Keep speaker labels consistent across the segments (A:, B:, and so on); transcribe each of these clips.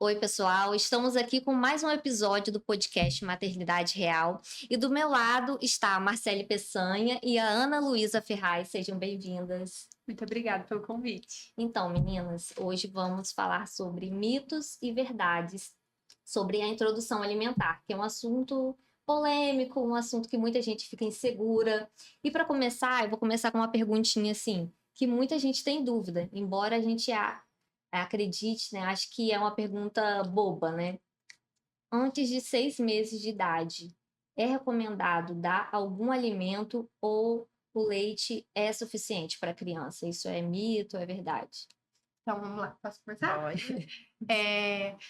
A: Oi, pessoal. Estamos aqui com mais um episódio do podcast Maternidade Real. E do meu lado está a Marcele Peçanha e a Ana Luísa Ferraz. Sejam bem-vindas.
B: Muito obrigada pelo convite.
A: Então, meninas, hoje vamos falar sobre mitos e verdades sobre a introdução alimentar, que é um assunto polêmico, um assunto que muita gente fica insegura. E para começar, eu vou começar com uma perguntinha assim, que muita gente tem dúvida, embora a gente acredite, né? Acho que é uma pergunta boba, né? Antes de 6 meses de idade, é recomendado dar algum alimento ou o leite é suficiente para a criança? Isso é mito ou é verdade?
B: Então, vamos lá, posso começar?
C: Pode.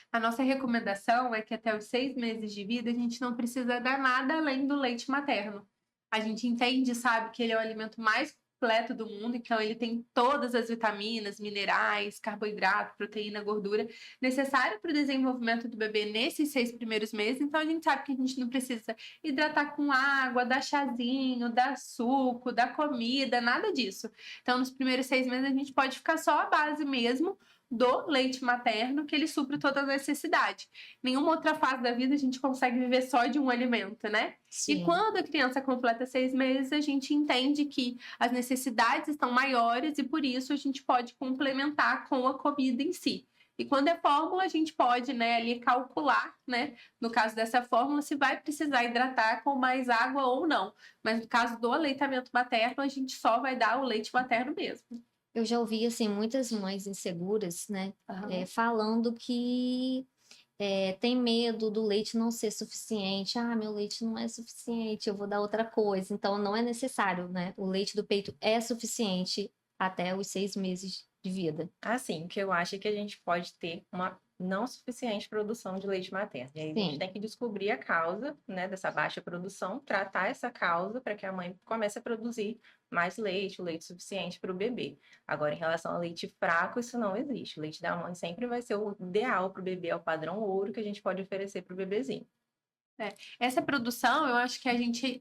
B: A nossa recomendação é que até os 6 meses de vida a gente não precisa dar nada além do leite materno. A gente entende, sabe, que ele é o alimento mais completo do mundo, então ele tem todas as vitaminas, minerais, carboidrato, proteína, gordura necessário para o desenvolvimento do bebê nesses 6 primeiros meses. Então a gente sabe que a gente não precisa hidratar com água, dar chazinho, dar suco, dar comida, nada disso. Então, nos primeiros 6 meses, a gente pode ficar só a base mesmo do leite materno, que ele supre toda a necessidade. Nenhuma outra fase da vida a gente consegue viver só de um alimento, né?
A: Sim.
B: E quando a criança completa 6 meses, a gente entende que as necessidades estão maiores e por isso a gente pode complementar com a comida em si. E quando é fórmula, a gente pode, né, ali calcular, né, no caso dessa fórmula, se vai precisar hidratar com mais água ou não. Mas no caso do aleitamento materno, a gente só vai dar o leite materno mesmo.
A: Eu já ouvi, assim, muitas mães inseguras, né,
B: Aham.
A: falando que tem medo do leite não ser suficiente. Ah, meu leite não é suficiente, eu vou dar outra coisa. Então, não é necessário, né? O leite do peito é suficiente até os 6 meses de vida.
C: Assim, o que eu acho é que a gente pode ter uma não suficiente produção de leite materno. E aí a gente
A: Sim.
C: tem que descobrir a causa, né, dessa baixa produção, tratar essa causa para que a mãe comece a produzir mais leite, o leite suficiente para o bebê. Agora, em relação ao leite fraco, isso não existe. O leite da mãe sempre vai ser o ideal para o bebê, é o padrão ouro que a gente pode oferecer para o bebezinho.
B: Essa produção, eu acho que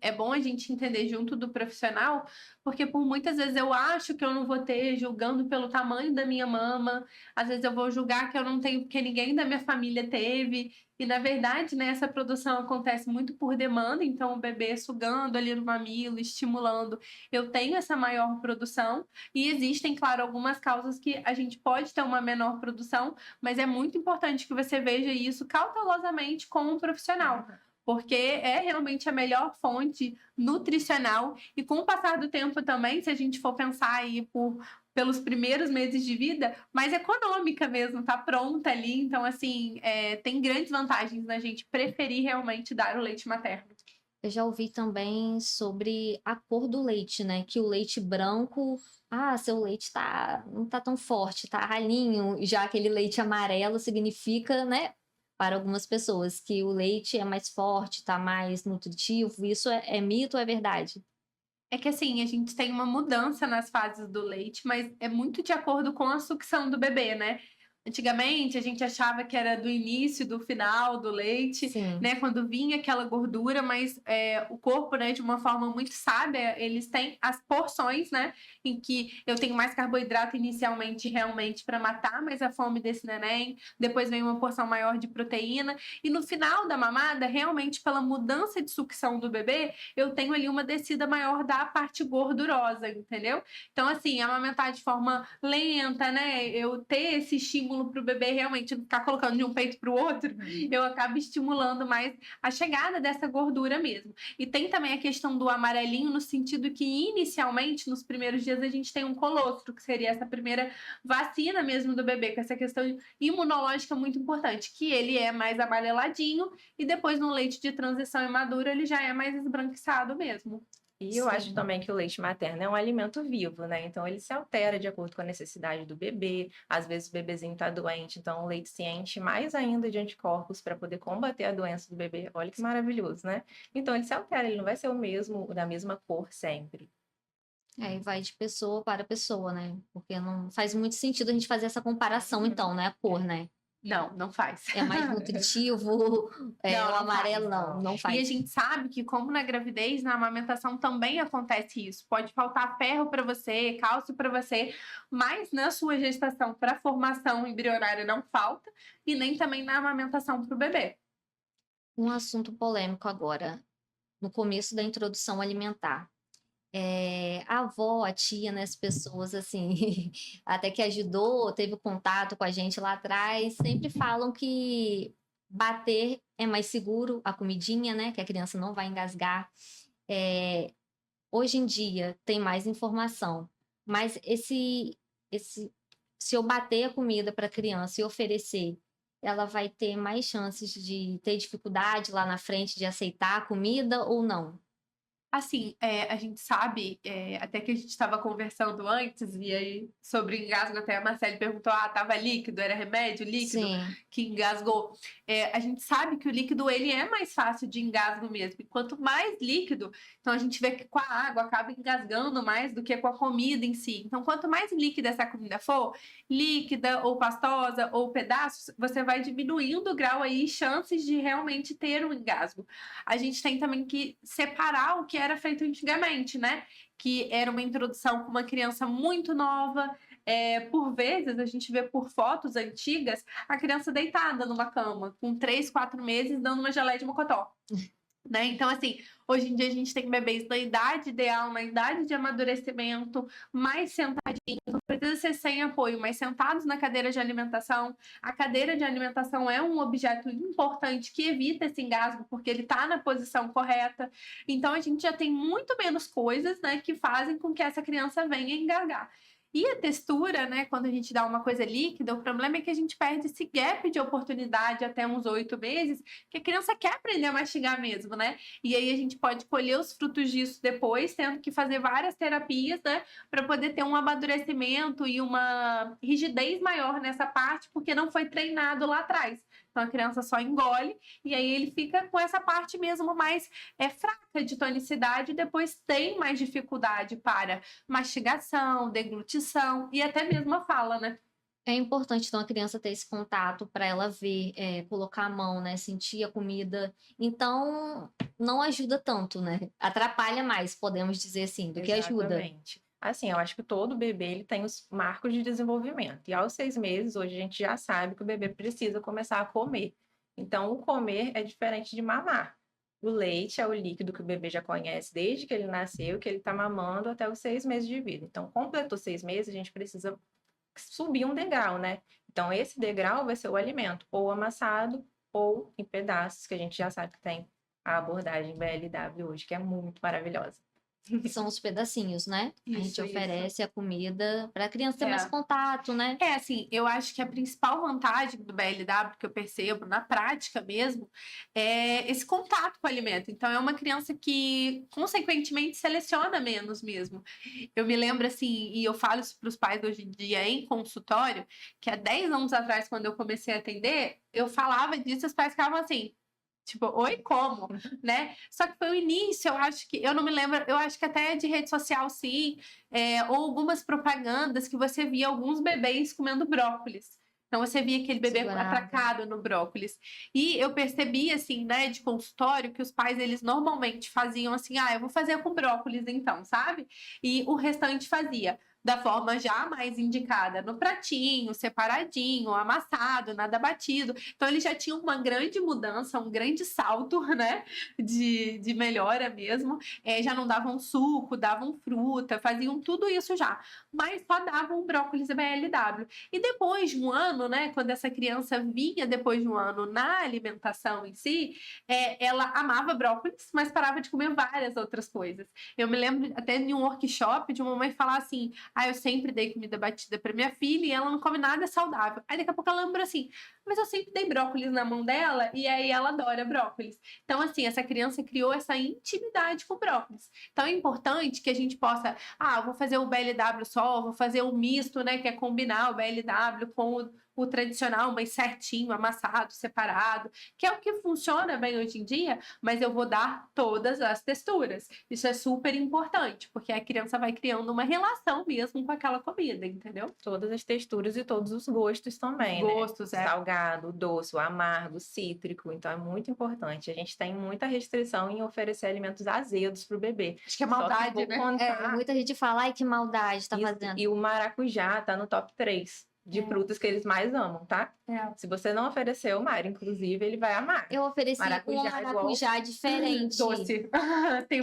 B: é bom a gente entender junto do profissional, porque por muitas vezes eu acho que eu não vou ter, julgando pelo tamanho da minha mama, às vezes eu vou julgar que eu não tenho porque ninguém da minha família teve, e na verdade, né, essa produção acontece muito por demanda, então o bebê sugando ali no mamilo, estimulando, eu tenho essa maior produção, e existem, claro, algumas causas que a gente pode ter uma menor produção, mas é muito importante que você veja isso cautelosamente com um profissional. Porque é realmente a melhor fonte nutricional e com o passar do tempo também, se a gente for pensar aí pelos primeiros meses de vida, mais econômica mesmo, tá pronta ali. Então, assim, tem grandes vantagens na gente preferir realmente dar o leite materno.
A: Eu já ouvi também sobre a cor do leite, né? Que o leite branco, seu leite não tá tão forte, tá ralinho. Já aquele leite amarelo significa, né, para algumas pessoas, que o leite é mais forte, tá mais nutritivo. Isso é mito ou é verdade?
B: É que assim, a gente tem uma mudança nas fases do leite, mas é muito de acordo com a sucção do bebê, né? Antigamente a gente achava que era do início e do final do leite,
A: Sim.
B: né? Quando vinha aquela gordura, mas o corpo, né, de uma forma muito sábia, eles têm as porções, né? Em que eu tenho mais carboidrato inicialmente, realmente, para matar mais a fome desse neném, depois vem uma porção maior de proteína, e no final da mamada, realmente, pela mudança de sucção do bebê, eu tenho ali uma descida maior da parte gordurosa, entendeu? Então, assim, amamentar de forma lenta, né? Eu ter esse estímulo para o bebê realmente não ficar colocando de um peito para o outro, eu acabo estimulando mais a chegada dessa gordura mesmo. E tem também a questão do amarelinho, no sentido que, inicialmente, nos primeiros dias, a gente tem um colostro, que seria essa primeira vacina mesmo do bebê, com essa questão imunológica muito importante, que ele é mais amareladinho e depois no leite de transição e maduro ele já é mais esbranquiçado mesmo.
C: E eu acho
A: Sim.
C: também que o leite materno é um alimento vivo, né? Então ele se altera de acordo com a necessidade do bebê. Às vezes o bebezinho está doente, então o leite se enche mais ainda de anticorpos para poder combater a doença do bebê. Olha que maravilhoso, né? Então ele se altera, ele não vai ser o mesmo, da mesma cor sempre.
A: Aí vai de pessoa para pessoa, né? Porque não faz muito sentido a gente fazer essa comparação,
C: Uhum.
A: então, né? A cor, né?
B: Não faz.
A: É mais nutritivo,
B: Não,
A: o
B: não
A: amarelo
C: faz,
A: não
B: E a
A: faz.
B: gente sabe que, como na gravidez, na amamentação também acontece isso. Pode faltar ferro para você, cálcio para você, mas na sua gestação para formação embrionária não falta, e nem também na amamentação para o bebê.
A: Um assunto polêmico agora, no começo da introdução alimentar. A avó, a tia, né, as pessoas assim, até que ajudou, teve contato com a gente lá atrás, sempre falam que bater é mais seguro a comidinha, né, que a criança não vai engasgar. Eh, Hoje em dia tem mais informação, mas esse se eu bater a comida para a criança e oferecer, ela vai ter mais chances de ter dificuldade lá na frente de aceitar a comida ou não?
B: Assim, a gente sabe, até que a gente estava conversando antes, e aí sobre engasgo, até a Marcele perguntou: ah, estava líquido, era remédio líquido
A: Sim,
B: que engasgou. A gente sabe que o líquido ele é mais fácil de engasgo mesmo. E quanto mais líquido, então a gente vê que com a água acaba engasgando mais do que com a comida em si. Então, quanto mais líquida essa comida for, líquida ou pastosa ou pedaços, você vai diminuindo o grau aí e chances de realmente ter um engasgo. A gente tem também que separar o que era feito antigamente, né? Que era uma introdução com uma criança muito nova. Por vezes, a gente vê por fotos antigas a criança deitada numa cama, com 3, 4 meses, dando uma geleia de mocotó. Né? Então, assim, hoje em dia a gente tem bebês na idade ideal, na idade de amadurecimento, mais sentadinhos, não precisa ser sem apoio, mas sentados na cadeira de alimentação. A cadeira de alimentação é um objeto importante que evita esse engasgo, porque ele está na posição correta. Então, a gente já tem muito menos coisas, né, que fazem com que essa criança venha engasgar. E a textura, né, quando a gente dá uma coisa líquida, o problema é que a gente perde esse gap de oportunidade até uns 8 meses, que a criança quer aprender a mastigar mesmo, né? E aí a gente pode colher os frutos disso depois, tendo que fazer várias terapias, né, para poder ter um amadurecimento e uma rigidez maior nessa parte, porque não foi treinado lá atrás. Então a criança só engole e aí ele fica com essa parte mesmo mais fraca de tonicidade e depois tem mais dificuldade para mastigação, deglutição e até mesmo a fala, né?
A: é importante então a criança ter esse contato para ela ver, colocar a mão, né, sentir a comida. Então, não ajuda tanto, né? Atrapalha mais, podemos dizer assim, do que ajuda.
C: Exatamente. Assim, eu acho que todo bebê ele tem os marcos de desenvolvimento. E aos 6 meses, hoje a gente já sabe que o bebê precisa começar a comer. Então, o comer é diferente de mamar. O leite é o líquido que o bebê já conhece desde que ele nasceu, que ele está mamando até os 6 meses de vida. Então, completou 6 meses, a gente precisa subir um degrau, né? Então, esse degrau vai ser o alimento, ou amassado, ou em pedaços, que a gente já sabe que tem a abordagem BLW hoje, que é muito maravilhosa.
A: Que são os pedacinhos, né? A gente
B: Isso.
A: oferece a comida para a criança ter mais
B: É.
A: contato, né?
B: Assim, eu acho que a principal vantagem do BLW, que eu percebo na prática mesmo, é esse contato com o alimento. Então, é uma criança que, consequentemente, seleciona menos mesmo. Eu me lembro, assim, e eu falo isso para os pais hoje em dia em consultório, que há 10 anos atrás, quando eu comecei a atender, eu falava disso, os pais ficavam assim. Tipo, oi, como? Né? Só que foi o início, eu acho que, eu não me lembro, eu acho que até de rede social, sim, ou algumas propagandas que você via alguns bebês comendo brócolis. Então, você via aquele bebê
A: Segurava.
B: atracado no brócolis. E eu percebi, assim, né, de consultório, que os pais, eles normalmente faziam assim, eu vou fazer com brócolis então, sabe? E o restante fazia da forma já mais indicada, no pratinho, separadinho, amassado, nada batido. Então, eles já tinham uma grande mudança, um grande salto, né, de melhora mesmo. Já não davam suco, davam fruta, faziam tudo isso já, mas só davam brócolis e BLW. E depois de um ano, né, quando essa criança vinha depois de um ano na alimentação em si, ela amava brócolis, mas parava de comer várias outras coisas. Eu me lembro até de um workshop de uma mãe falar assim: eu sempre dei comida batida para minha filha e ela não come nada saudável. Aí daqui a pouco ela lembra assim: mas eu sempre dei brócolis na mão dela e aí ela adora brócolis. Então, assim, essa criança criou essa intimidade com brócolis. Então, é importante que a gente possa, vou fazer o BLW só, vou fazer o misto, né, que é combinar o BLW com o tradicional, mas certinho, amassado, separado, que é o que funciona bem hoje em dia, mas eu vou dar todas as texturas. Isso é super importante, porque a criança vai criando uma relação mesmo com aquela comida, entendeu?
C: Todas as texturas e todos os gostos também, né?
B: Gostos,
C: Salgado, doce, o amargo, cítrico. Então é muito importante. A gente tem muita restrição em oferecer alimentos azedos para o bebê.
B: Acho que é
C: Só que
B: maldade,
C: vou
B: né?
C: contar
A: Muita gente fala, ai, que maldade tá
C: isso,
A: fazendo.
C: e o maracujá tá no top 3 de frutas que eles mais amam, tá? Se você não ofereceu, Mayra, inclusive, ele vai amar.
A: Eu ofereci um maracujá diferente.
B: Doce. Tem...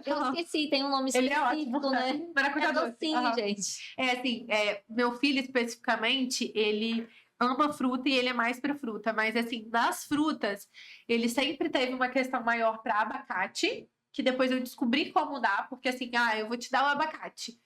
A: Eu esqueci, tem um nome
B: Ele é
A: específico,
B: ótimo,
A: né?
B: Maracujá
A: É
B: doce.
A: docinho, gente.
B: É assim, meu filho especificamente, ele ama fruta e ele é mais para fruta, mas assim, das frutas, ele sempre teve uma questão maior para abacate, que depois eu descobri como dar, porque assim, eu vou te dar o abacate.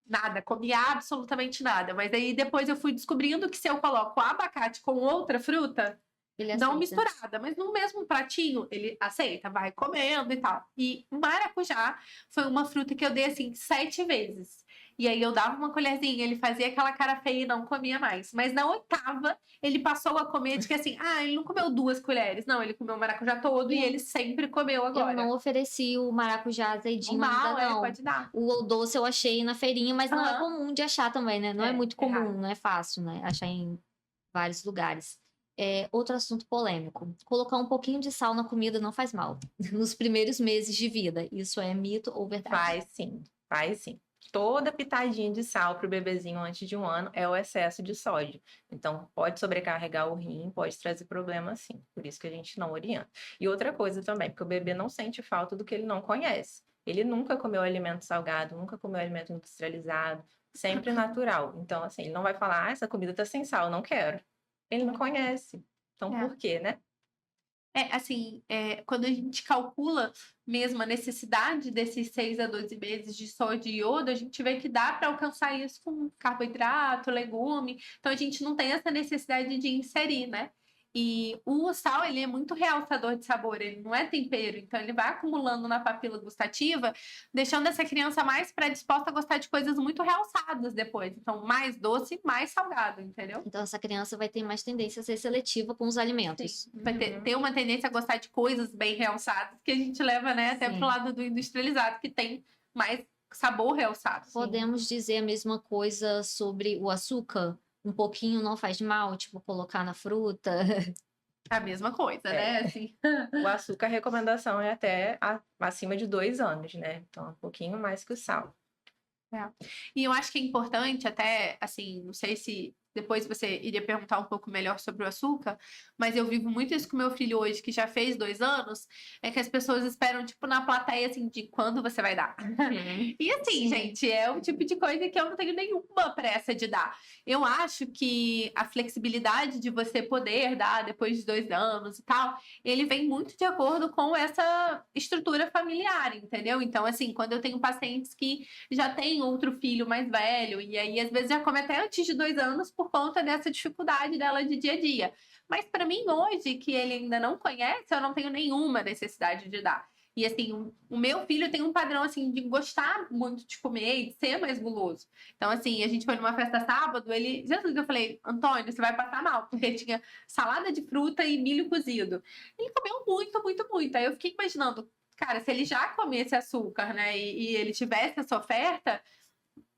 B: Nada, comia absolutamente nada, mas aí depois eu fui descobrindo que se eu coloco abacate com outra fruta,
A: Ele
B: não
A: aceita.
B: misturada, mas no mesmo pratinho, ele aceita, vai comendo e tal. E maracujá foi uma fruta que eu dei assim 7 vezes. E aí eu dava uma colherzinha, ele fazia aquela cara feia e não comia mais. Mas na 8ª, ele passou a comer de que assim, ele não comeu 2 colheres. Não, ele comeu o maracujá todo e ele sempre comeu agora.
A: Eu não ofereci o maracujá azedinho ainda, não.
B: Pode dar.
A: O doce eu achei na feirinha, mas não é comum de achar também, né? Não é muito comum,
B: raro.
A: não é fácil, né? Achar em vários lugares. Outro assunto polêmico. Colocar um pouquinho de sal na comida não faz mal. Nos primeiros meses de vida. Isso é mito ou verdade?
C: Faz sim. Toda pitadinha de sal para o bebezinho antes de 1 ano é o excesso de sódio. Então, pode sobrecarregar o rim, pode trazer problema sim. Por isso que a gente não orienta. E outra coisa também, porque o bebê não sente falta do que ele não conhece. Ele nunca comeu alimento salgado, nunca comeu alimento industrializado, sempre natural. Então, assim, ele não vai falar, essa comida tá sem sal, não quero. Ele não conhece. Então, por quê, né?
B: Quando a gente calcula mesmo a necessidade desses 6 a 12 meses de sódio e iodo, a gente vê que dá para alcançar isso com carboidrato, legume. Então, a gente não tem essa necessidade de inserir, né? E o sal, ele é muito realçador de sabor, ele não é tempero. Então, ele vai acumulando na papila gustativa, deixando essa criança mais predisposta a gostar de coisas muito realçadas depois. Então, mais doce, mais salgado, entendeu?
A: Então, essa criança vai ter mais tendência a ser seletiva com os alimentos.
B: Sim. Vai ter uma tendência a gostar de coisas bem realçadas, que a gente leva, né, até pro lado do industrializado, que tem mais sabor realçado.
A: Podemos dizer a mesma coisa sobre o açúcar? Um pouquinho não faz mal, tipo, colocar na fruta.
B: A mesma coisa, né? Assim.
C: O açúcar, a recomendação é até acima de 2 anos, né? Então, um pouquinho mais que o sal.
B: E eu acho que é importante até, assim, não sei se depois você iria perguntar um pouco melhor sobre o açúcar, mas eu vivo muito isso com meu filho hoje, que já fez 2 anos, é que as pessoas esperam, tipo, na plateia, assim, de quando você vai dar. E assim, gente, é o tipo de coisa que eu não tenho nenhuma pressa de dar. Eu acho que a flexibilidade de você poder dar depois de 2 anos e tal, ele vem muito de acordo com essa estrutura familiar, entendeu? Então, assim, quando eu tenho pacientes que já têm outro filho mais velho, e aí às vezes já come até antes de 2 anos por conta dessa dificuldade dela de dia a dia. Mas para mim hoje, que ele ainda não conhece, eu não tenho nenhuma necessidade de dar. E assim, o meu filho tem um padrão assim de gostar muito de comer e de ser mais guloso. Então assim, a gente foi numa festa sábado, Jesus, eu falei, Antônio, você vai passar mal, porque tinha salada de fruta e milho cozido. Ele comeu muito, muito, muito. Aí eu fiquei imaginando, cara, se ele já comesse açúcar, né, e ele tivesse essa oferta,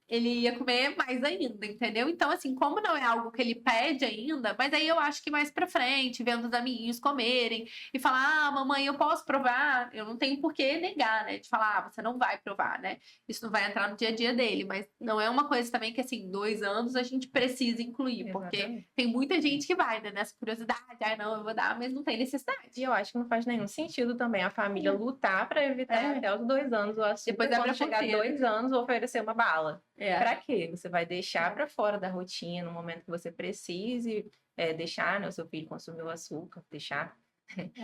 B: ele ia comer mais ainda, entendeu? Então, assim, como não é algo que ele pede ainda, mas aí eu acho que mais pra frente, vendo os amiguinhos comerem e falar, mamãe, eu posso provar? Eu não tenho por que negar, né? De falar, você não vai provar, né? Isso não vai entrar no dia a dia dele, mas não é uma coisa também que, assim, 2 anos a gente precisa incluir, porque tem muita gente que vai, né? Nessa curiosidade, não, eu vou dar, mas não tem necessidade.
C: E eu acho que não faz nenhum sentido também a família lutar pra evitar até os 2 anos o açúcar.
B: Depois
C: quando chegar 2 anos, oferecer uma bala. Pra quê? Você vai deixar pra fora da rotina, no momento que você precise deixar, né, o seu filho consumir o açúcar, deixar.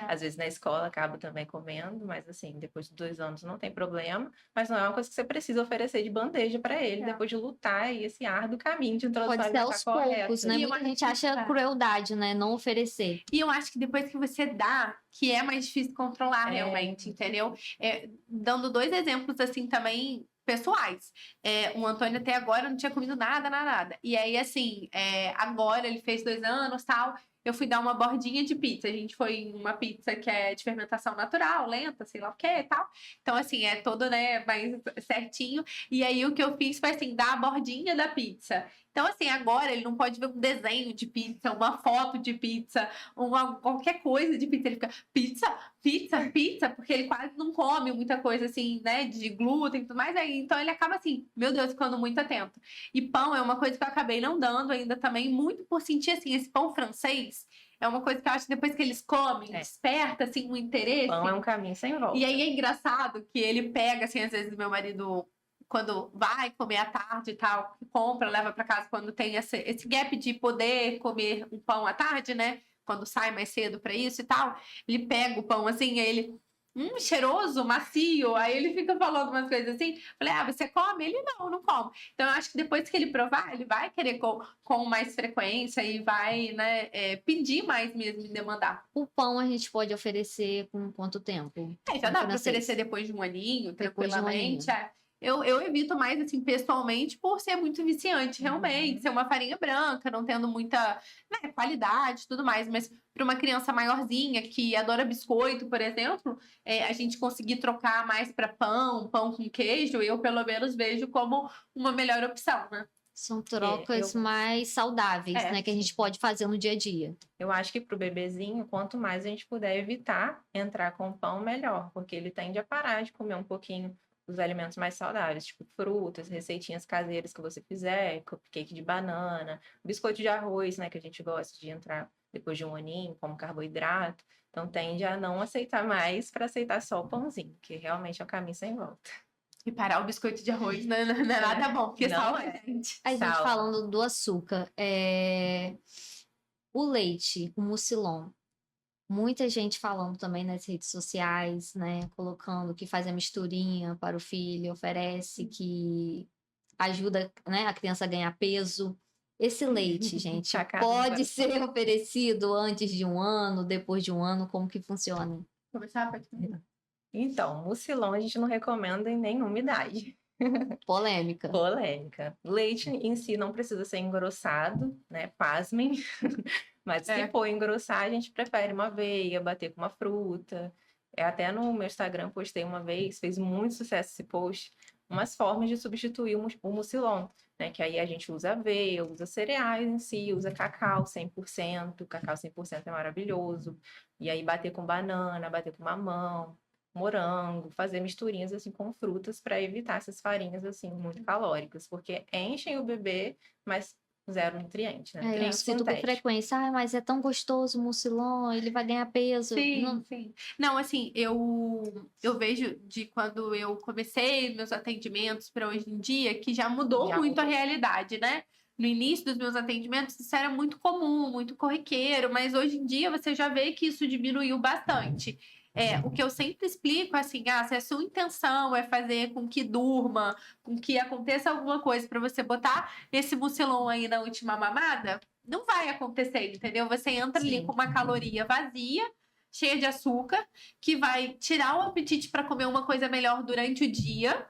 C: Às vezes na escola acaba também comendo, mas assim, depois de 2 anos não tem problema, mas não é uma coisa que você precisa oferecer de bandeja pra ele, depois de lutar e esse árduo caminho de introdução
A: Pode ser aos poucos, né? Muita gente acha crueldade, né? Não oferecer.
B: E eu acho que depois que você dá, que é mais difícil controlar realmente, entendeu? Dando 2 exemplos assim também, pessoais. O Antônio até agora não tinha comido nada, nada, nada. E aí, assim, agora ele fez 2 anos, tal, eu fui dar uma bordinha de pizza. A gente foi em uma pizza que é de fermentação natural, lenta, sei lá o que e tal. Então, assim, é todo, né, mais certinho. E aí, o que eu fiz foi, assim, dar a bordinha da pizza. Então, assim, agora ele não pode ver um desenho de pizza, uma foto de pizza, qualquer coisa de pizza. Ele fica, pizza, pizza, pizza, porque ele quase não come muita coisa, assim, né, de glúten e tudo mais. Aí, então, ele acaba, assim, meu Deus, ficando muito atento. E pão é uma coisa que eu acabei não dando ainda também, muito por sentir, assim, esse pão francês. É uma coisa que eu acho que depois que eles comem, desperta, assim, um interesse.
C: Pão é um caminho sem volta.
B: E aí é engraçado que ele pega, assim, às vezes meu marido, quando vai comer à tarde e tal, compra, leva para casa quando tem esse gap de poder comer um pão à tarde, né? Quando sai mais cedo para isso e tal, ele pega o pão assim, aí ele, cheiroso, macio, aí ele fica falando umas coisas assim. Falei, você come? Ele, não como. Então, eu acho que depois que ele provar, ele vai querer com mais frequência e vai, né, pedir mais mesmo e demandar.
A: O pão a gente pode oferecer com quanto tempo?
B: Já dá para oferecer depois de um aninho, tranquilamente. Eu evito mais, assim, pessoalmente, por ser muito viciante, realmente. Ser uma farinha branca, não tendo muita, né, qualidade e tudo mais. Mas para uma criança maiorzinha, que adora biscoito, por exemplo, a gente conseguir trocar mais para pão com queijo, eu, pelo menos, vejo como uma melhor opção, né?
A: São trocas mais saudáveis, né? Que a gente pode fazer no dia a dia.
C: Eu acho que para o bebezinho, quanto mais a gente puder evitar entrar com pão, melhor. Porque ele tende a parar de comer um pouquinho os alimentos mais saudáveis, tipo frutas, receitinhas caseiras que você fizer, cupcake de banana, biscoito de arroz, né? Que a gente gosta de entrar depois de um aninho, como carboidrato. Então, tende a não aceitar mais para aceitar só o pãozinho, que realmente é o caminho sem volta.
B: E parar o biscoito de arroz não é nada bom, porque salva a gente.
A: A gente falando do açúcar, o leite, o mucilon. Muita gente falando também nas redes sociais, né? Colocando que faz a misturinha para o filho, oferece que ajuda, né, a criança a ganhar peso. Esse leite, gente, pode ser oferecido antes de 1 ano, depois de 1 ano? Como que funciona?
B: Começar a
C: Então, mucilon a gente não recomenda em nenhuma idade.
A: Polêmica.
C: Polêmica. Leite em si não precisa ser engrossado, né? Pasmem. Mas se for engrossar, a gente prefere uma aveia, bater com uma fruta. Até no meu Instagram postei uma vez, fez muito sucesso esse post, umas formas de substituir o mucilon, né? Que aí a gente usa aveia, usa cereais em si, usa cacau 100%, cacau 100% é maravilhoso. E aí bater com banana, bater com mamão, morango, fazer misturinhas assim com frutas para evitar essas farinhas assim muito calóricas, porque enchem o bebê, mas zero nutriente, né?
A: Eu escuto com frequência, mas é tão gostoso o mucilon, ele vai ganhar peso.
B: Sim. Não, assim, eu vejo de quando eu comecei meus atendimentos para hoje em dia, que já mudou muito a realidade, né? No início dos meus atendimentos, isso era muito comum, muito corriqueiro, mas hoje em dia você já vê que isso diminuiu bastante. O que eu sempre explico é assim, se a sua intenção é fazer com que durma, com que aconteça alguma coisa para você botar esse mucilon aí na última mamada, não vai acontecer, entendeu? Você entra ali com uma caloria vazia, cheia de açúcar, que vai tirar o apetite para comer uma coisa melhor durante o dia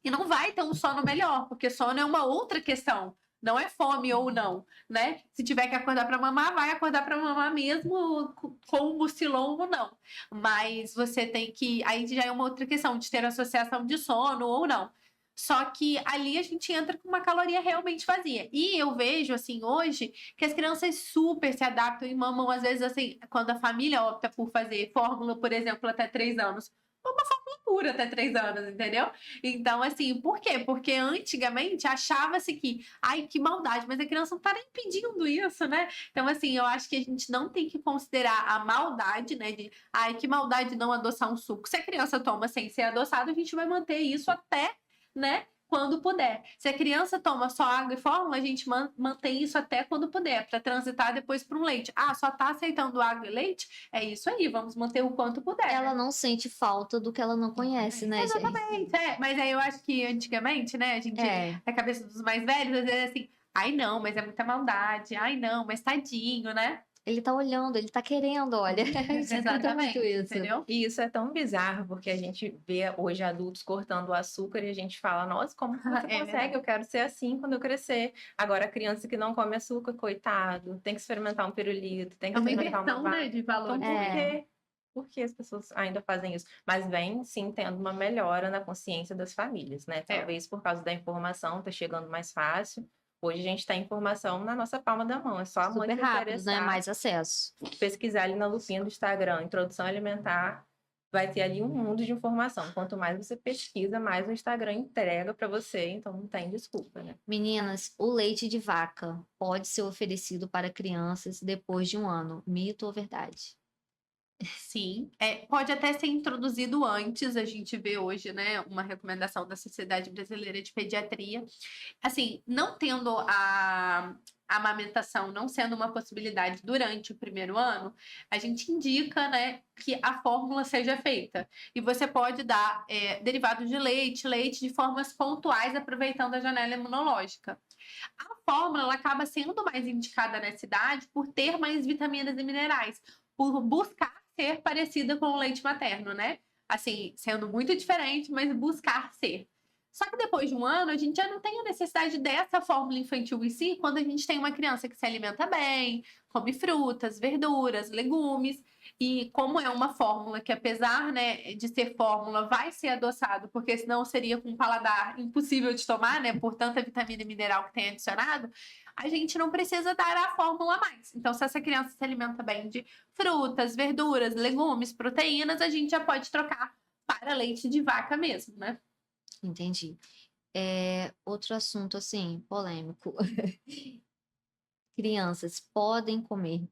B: e não vai ter um sono melhor, porque sono é uma outra questão. Não é fome ou não, né? Se tiver que acordar para mamar, vai acordar para mamar mesmo com o mucilon ou não. Mas você tem que... Aí já é uma outra questão de ter associação de sono ou não. Só que ali a gente entra com uma caloria realmente vazia. E eu vejo, assim, hoje, que as crianças super se adaptam e mamam, às vezes, assim, quando a família opta por fazer fórmula, por exemplo, até 3 anos. Uma fórmula pura até 3 anos, entendeu? Então, assim, por quê? Porque antigamente achava-se que, ai, que maldade, mas a criança não tá nem pedindo isso, né? Então, assim, eu acho que a gente não tem que considerar a maldade, né? De, ai, que maldade não adoçar um suco. Se a criança toma sem ser adoçado, a gente vai manter isso até, né? Quando puder. Se a criança toma só água e fórmula, a gente mantém isso até quando puder, para transitar depois para um leite. Só tá aceitando água e leite? É isso aí, vamos manter o quanto puder.
A: Ela não sente falta do que ela não conhece, né,
B: Exatamente,
A: gente?
B: mas aí eu acho que antigamente, né, a gente, na cabeça dos mais velhos, às vezes é assim, ai não, mas é muita maldade, ai não, mas tadinho, né?
A: Ele tá olhando, ele tá querendo, olha. A gente escuta muito
B: Exatamente,
A: isso.
B: entendeu?
C: E isso é tão bizarro, porque a gente vê hoje adultos cortando o açúcar e a gente fala, nossa, como que você
B: É
C: consegue?
B: verdade.
C: Eu quero ser assim quando eu crescer. Agora, a criança que não come açúcar, coitado, tem que experimentar um pirulito, tem que
B: É uma
C: experimentar uma
B: inversão, né,
C: vaca.
B: de
C: Então,
B: valores.
C: por
A: É.
C: quê? Por que as pessoas ainda fazem isso? Mas vem, sim, tendo uma melhora na consciência das famílias, né?
B: É.
C: Talvez por causa da informação, tá chegando mais fácil. Hoje a gente tem informação na nossa palma da mão. É só a mãe
A: Super
C: se
A: rápido, né?
C: interessar,
A: Mais acesso.
C: pesquisar ali na lupinha do Instagram, introdução alimentar, vai ter ali um mundo de informação. Quanto mais você pesquisa, mais o Instagram entrega para você, então não tem desculpa, né?
A: Meninas, o leite de vaca pode ser oferecido para crianças depois de 1 ano. Mito ou verdade?
B: Sim, pode até ser introduzido antes, a gente vê hoje, né, uma recomendação da Sociedade Brasileira de Pediatria. Assim, não tendo a amamentação, não sendo uma possibilidade durante o primeiro ano, a gente indica, né, que a fórmula seja feita. E você pode dar derivados de leite, leite de formas pontuais, aproveitando a janela imunológica. A fórmula ela acaba sendo mais indicada nessa idade por ter mais vitaminas e minerais, por buscar ser parecida com o leite materno, né? Assim, sendo muito diferente, mas buscar ser. Só que depois de 1 ano, a gente já não tem a necessidade dessa fórmula infantil em si, quando a gente tem uma criança que se alimenta bem, come frutas, verduras, legumes, e como é uma fórmula que, apesar, né, de ser fórmula, vai ser adoçado, porque senão seria com um paladar impossível de tomar, né, por tanta vitamina e mineral que tem adicionado, a gente não precisa dar a fórmula a mais. Então, se essa criança se alimenta bem de frutas, verduras, legumes, proteínas, a gente já pode trocar para leite de vaca mesmo, né?
A: Entendi. Outro assunto, assim, polêmico. Crianças podem comer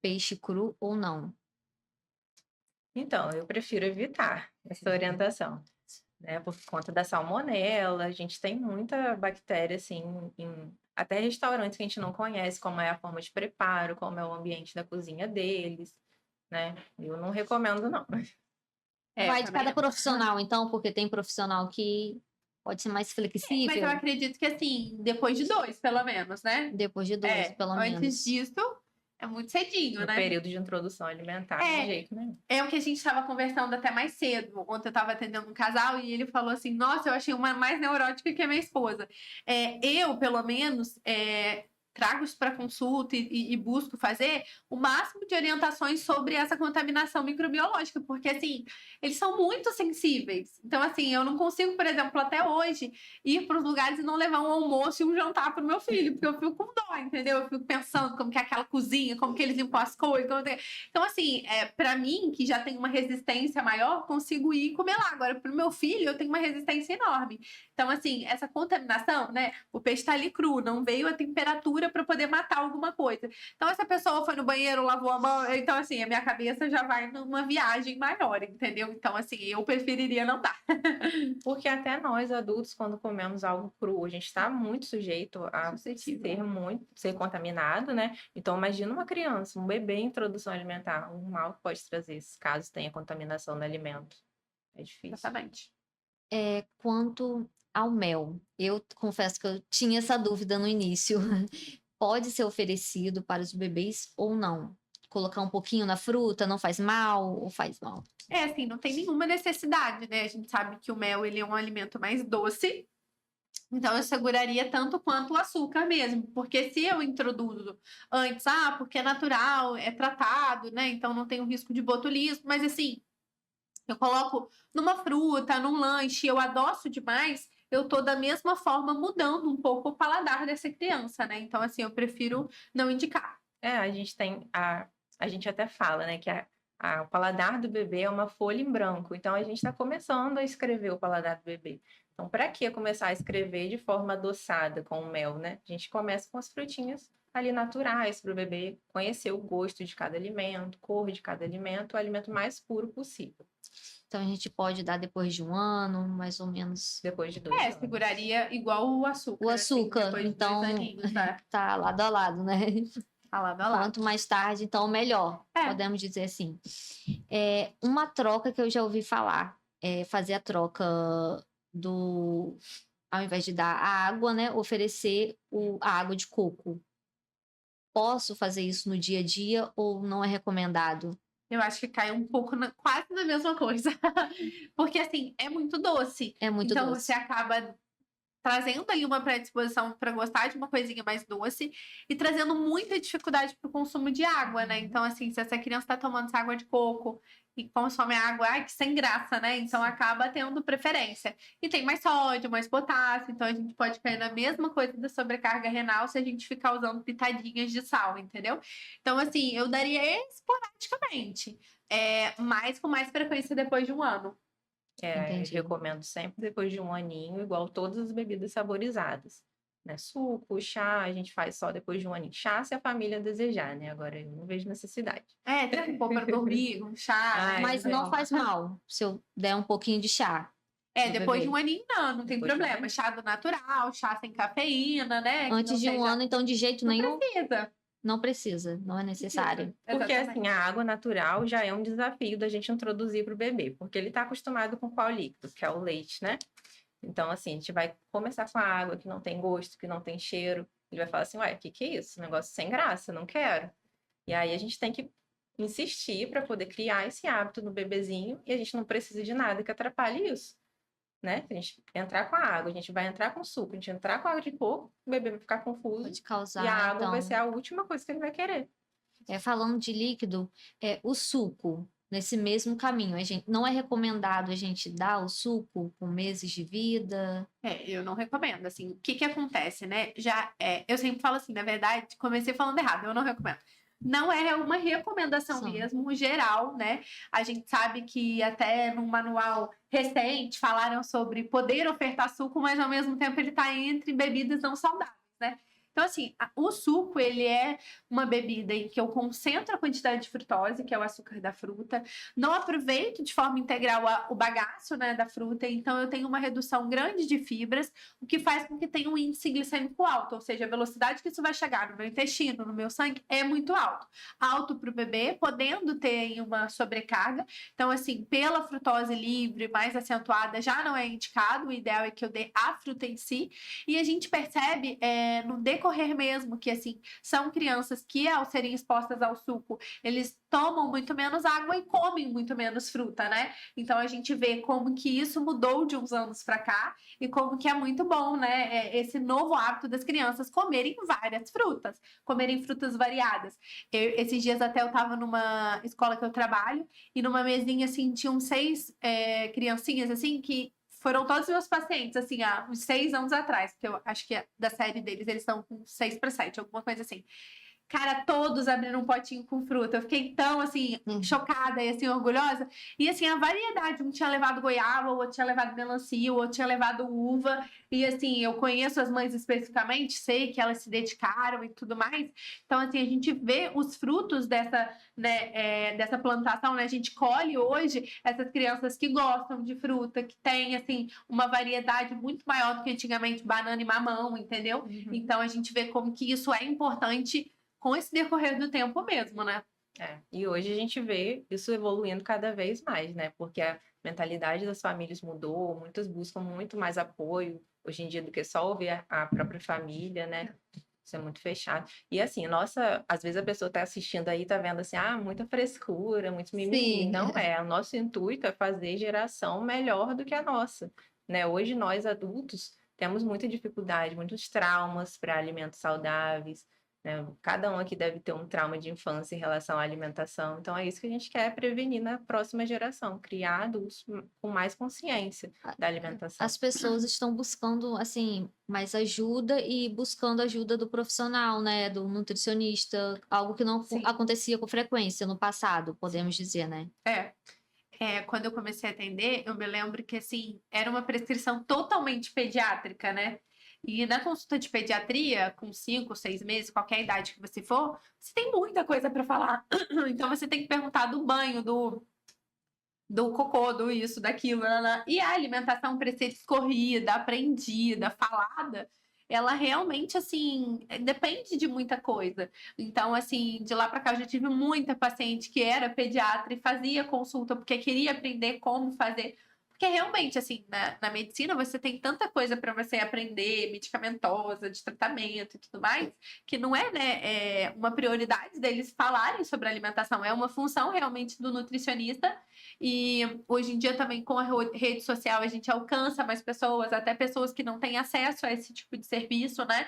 A: peixe cru ou não?
C: Então, eu prefiro evitar essa orientação, né? Por conta da salmonela, a gente tem muita bactéria, assim, até restaurantes que a gente não conhece, como é a forma de preparo, como é o ambiente da cozinha deles, né? Eu não recomendo, não.
A: Vai de
B: Também
A: cada
B: não.
A: profissional, então, porque tem profissional que pode ser mais
B: Mas eu
A: flexível
B: acredito que, assim, depois de 2, pelo menos, né?
A: depois de 2, pelo
B: Antes
A: menos.
B: disso, é muito cedinho,
C: No
B: né?
C: período de introdução alimentar, de
B: É,
C: jeito nenhum.
B: é o que a gente estava conversando até mais cedo. Ontem eu estava atendendo um casal e ele falou assim: Nossa, eu achei uma mais neurótica que a minha esposa. Eu, pelo menos, trago isso para consulta e busco fazer o máximo de orientações sobre essa contaminação microbiológica, porque, assim, eles são muito sensíveis. Então, assim, eu não consigo, por exemplo, até hoje, ir para os lugares e não levar um almoço e um jantar para o meu filho, porque eu fico com dó, entendeu? Eu fico pensando como que é aquela cozinha, como que eles limpam as coisas. Então, assim, para mim, que já tem uma resistência maior, consigo ir e comer lá. Agora, para o meu filho, eu tenho uma resistência enorme. Então, assim, essa contaminação, né? O peixe está ali cru, não veio a temperatura para poder matar alguma coisa. Então, essa pessoa foi no banheiro, lavou a mão. Então, assim, a minha cabeça já vai numa viagem maior, entendeu? Então, assim, eu preferiria não dar.
C: Porque até nós, adultos, quando comemos algo cru, a gente está muito sujeito a
B: Suscetível.
C: ser contaminado, né? Então, imagina uma criança, um bebê em introdução alimentar, um mal que pode trazer, caso tenha contaminação no alimento. É difícil.
B: Exatamente.
A: Quanto ao mel, eu confesso que eu tinha essa dúvida no início. Pode ser oferecido para os bebês ou não? Colocar um pouquinho na fruta não faz mal ou faz mal?
B: Assim, não tem nenhuma necessidade, né? A gente sabe que o mel, ele é um alimento mais doce. Então, eu seguraria tanto quanto o açúcar mesmo, porque se eu introduzo antes, porque é natural, é tratado, né? Então não tem o risco de botulismo, mas assim, eu coloco numa fruta, num lanche, eu adoço demais, eu tô da mesma forma mudando um pouco o paladar dessa criança, né? Então, assim, eu prefiro não indicar.
C: A gente tem a gente até fala, né, que o paladar do bebê é uma folha em branco. Então a gente está começando a escrever o paladar do bebê. Então, para que começar a escrever de forma adoçada com o mel, né? A gente começa com as frutinhas ali naturais para o bebê conhecer o gosto de cada alimento, cor de cada alimento, o alimento mais puro possível.
A: Então a gente pode dar depois de 1 ano, mais ou menos.
C: Depois de 2 anos.
B: Seguraria igual o açúcar.
A: O açúcar,
B: assim, depois de
A: então,
B: 2 aninhos, tá?
A: tá lado a lado, né?
B: Tá lado a lado.
A: Quanto mais tarde, então melhor, podemos dizer assim. Uma troca que eu já ouvi falar, fazer a troca ao invés de dar a água, né, oferecer a água de coco. posso fazer isso no dia a dia ou não é recomendado?
B: Eu acho que cai um pouco quase na mesma coisa. Porque, assim, é muito doce.
A: É muito
B: Então,
A: doce.
B: você acaba trazendo ali uma predisposição para gostar de uma coisinha mais doce e trazendo muita dificuldade para o consumo de água, né? Então, assim, se essa criança está tomando essa água de coco e consome água, ai, que sem graça, né? Então, acaba tendo preferência. E tem mais sódio, mais potássio, então a gente pode cair na mesma coisa da sobrecarga renal se a gente ficar usando pitadinhas de sal, entendeu? Então, assim, eu daria esporadicamente, mas com mais frequência depois de um ano.
C: Eu
A: Entendi.
C: recomendo sempre depois de um aninho, igual todas as bebidas saborizadas. Né? Suco, chá, a gente faz só depois de um aninho. Chá se a família desejar, né? Agora eu não vejo necessidade.
B: Tem um pouco para dormir, um chá,
C: Ai,
A: Mas
C: é.
A: não faz mal se eu der um pouquinho de chá. pro
B: Depois de
A: bebê.
B: um aninho não tem
C: Depois de um
B: problema.
C: aninho.
B: Chá do natural, chá sem cafeína, né? que
A: Antes
B: não
A: de um
B: seja-
A: ano, então, de jeito
B: Não
A: nenhum,
B: precisa.
A: não precisa, não é necessário.
C: Porque
B: Exatamente.
C: assim, a água natural já é um desafio da gente introduzir para o bebê, porque ele está acostumado com qual líquido, que é o leite, né? Então, assim, a gente vai começar com a água que não tem gosto, que não tem cheiro. Ele vai falar assim, ué, o que é isso? Negócio sem graça, não quero. E aí a gente tem que insistir para poder criar esse hábito no bebezinho e a gente não precisa de nada que atrapalhe isso. Né? A gente entrar com a água, a gente vai entrar com suco, a gente entrar com água de coco, o bebê vai ficar confuso
A: Pode causar,
C: e a água
A: então.
C: vai ser a última coisa que ele vai querer.
A: Falando de líquido, o suco, nesse mesmo caminho, não é recomendado a gente dar o suco com meses de vida?
B: Eu não recomendo, assim, o que que acontece, né? Eu sempre falo assim, na verdade, comecei falando errado, eu não recomendo. Não é uma recomendação
A: Sim.
B: mesmo, geral, né? A gente sabe que até num manual recente falaram sobre poder ofertar suco, mas ao mesmo tempo ele está entre bebidas não saudáveis, né? Então, assim, o suco, ele é uma bebida em que eu concentro a quantidade de frutose, que é o açúcar da fruta, não aproveito de forma integral o bagaço, né, da fruta, então eu tenho uma redução grande de fibras, o que faz com que tenha um índice glicêmico alto, ou seja, a velocidade que isso vai chegar no meu intestino, no meu sangue, é muito alto. Alto para o bebê, podendo ter uma sobrecarga. Então, assim, pela frutose livre, mais acentuada, já não é indicado, o ideal é que eu dê a fruta em si, e a gente percebe no decorrer mesmo que, assim, são crianças que, ao serem expostas ao suco, eles tomam muito menos água e comem muito menos fruta, né? Então, a gente vê como que isso mudou de uns anos para cá e como que é muito bom, né? Esse novo hábito das crianças comerem várias frutas, comerem frutas variadas. Esses dias até eu tava numa escola que eu trabalho e numa mesinha, assim, tinham 6 criancinhas, assim, que foram todos os meus pacientes, assim, há uns 6 anos atrás, porque eu acho que da série deles, eles estão com 6 para 7, alguma coisa assim. Cara, todos abriram um potinho com fruta. Eu fiquei tão, assim, chocada e, assim, orgulhosa. E, assim, a variedade. Um tinha levado goiaba, o outro tinha levado melancia, o outro tinha levado uva. E, assim, eu conheço as mães especificamente, sei que elas se dedicaram e tudo mais. Então, assim, a gente vê os frutos dessa, né, dessa plantação, né? A gente colhe hoje essas crianças que gostam de fruta, que têm, assim, uma variedade muito maior do que antigamente banana e mamão, entendeu? Então, a gente vê como que isso é importante com esse decorrer do tempo mesmo, né?
C: E hoje a gente vê isso evoluindo cada vez mais, né? Porque a mentalidade das famílias mudou, muitas buscam muito mais apoio hoje em dia do que só ouvir a própria família, né? Isso é muito fechado. E assim, nossa, às vezes a pessoa tá assistindo aí, tá vendo assim, muita frescura, muito mimimi.
A: Sim.
C: Não é. O nosso intuito é fazer geração melhor do que a nossa, né? Hoje nós adultos temos muita dificuldade, muitos traumas para alimentos saudáveis, né? Cada um aqui deve ter um trauma de infância em relação à alimentação. Então, é isso que a gente quer prevenir na próxima geração, criar adultos com mais consciência da alimentação.
A: As pessoas estão buscando, assim, mais ajuda e buscando ajuda do profissional, né? Do nutricionista, algo que não
B: Sim.
A: acontecia com frequência no passado, podemos dizer, né?
B: Quando eu comecei a atender, eu me lembro que, assim, era uma prescrição totalmente pediátrica, né? E na consulta de pediatria, com 5, 6 meses, qualquer idade que você for, você tem muita coisa para falar. Então, você tem que perguntar do banho, do cocô, do isso, daquilo, né? E a alimentação para ser escorrida, aprendida, falada, ela realmente, assim, depende de muita coisa. Então, assim, de lá para cá eu já tive muita paciente que era pediatra e fazia consulta porque queria aprender como fazer. Porque realmente, assim, na medicina você tem tanta coisa para você aprender, medicamentosa, de tratamento e tudo mais, que não é, né, uma prioridade deles falarem sobre alimentação, é uma função realmente do nutricionista. E hoje em dia também com a rede social a gente alcança mais pessoas, até pessoas que não têm acesso a esse tipo de serviço, né?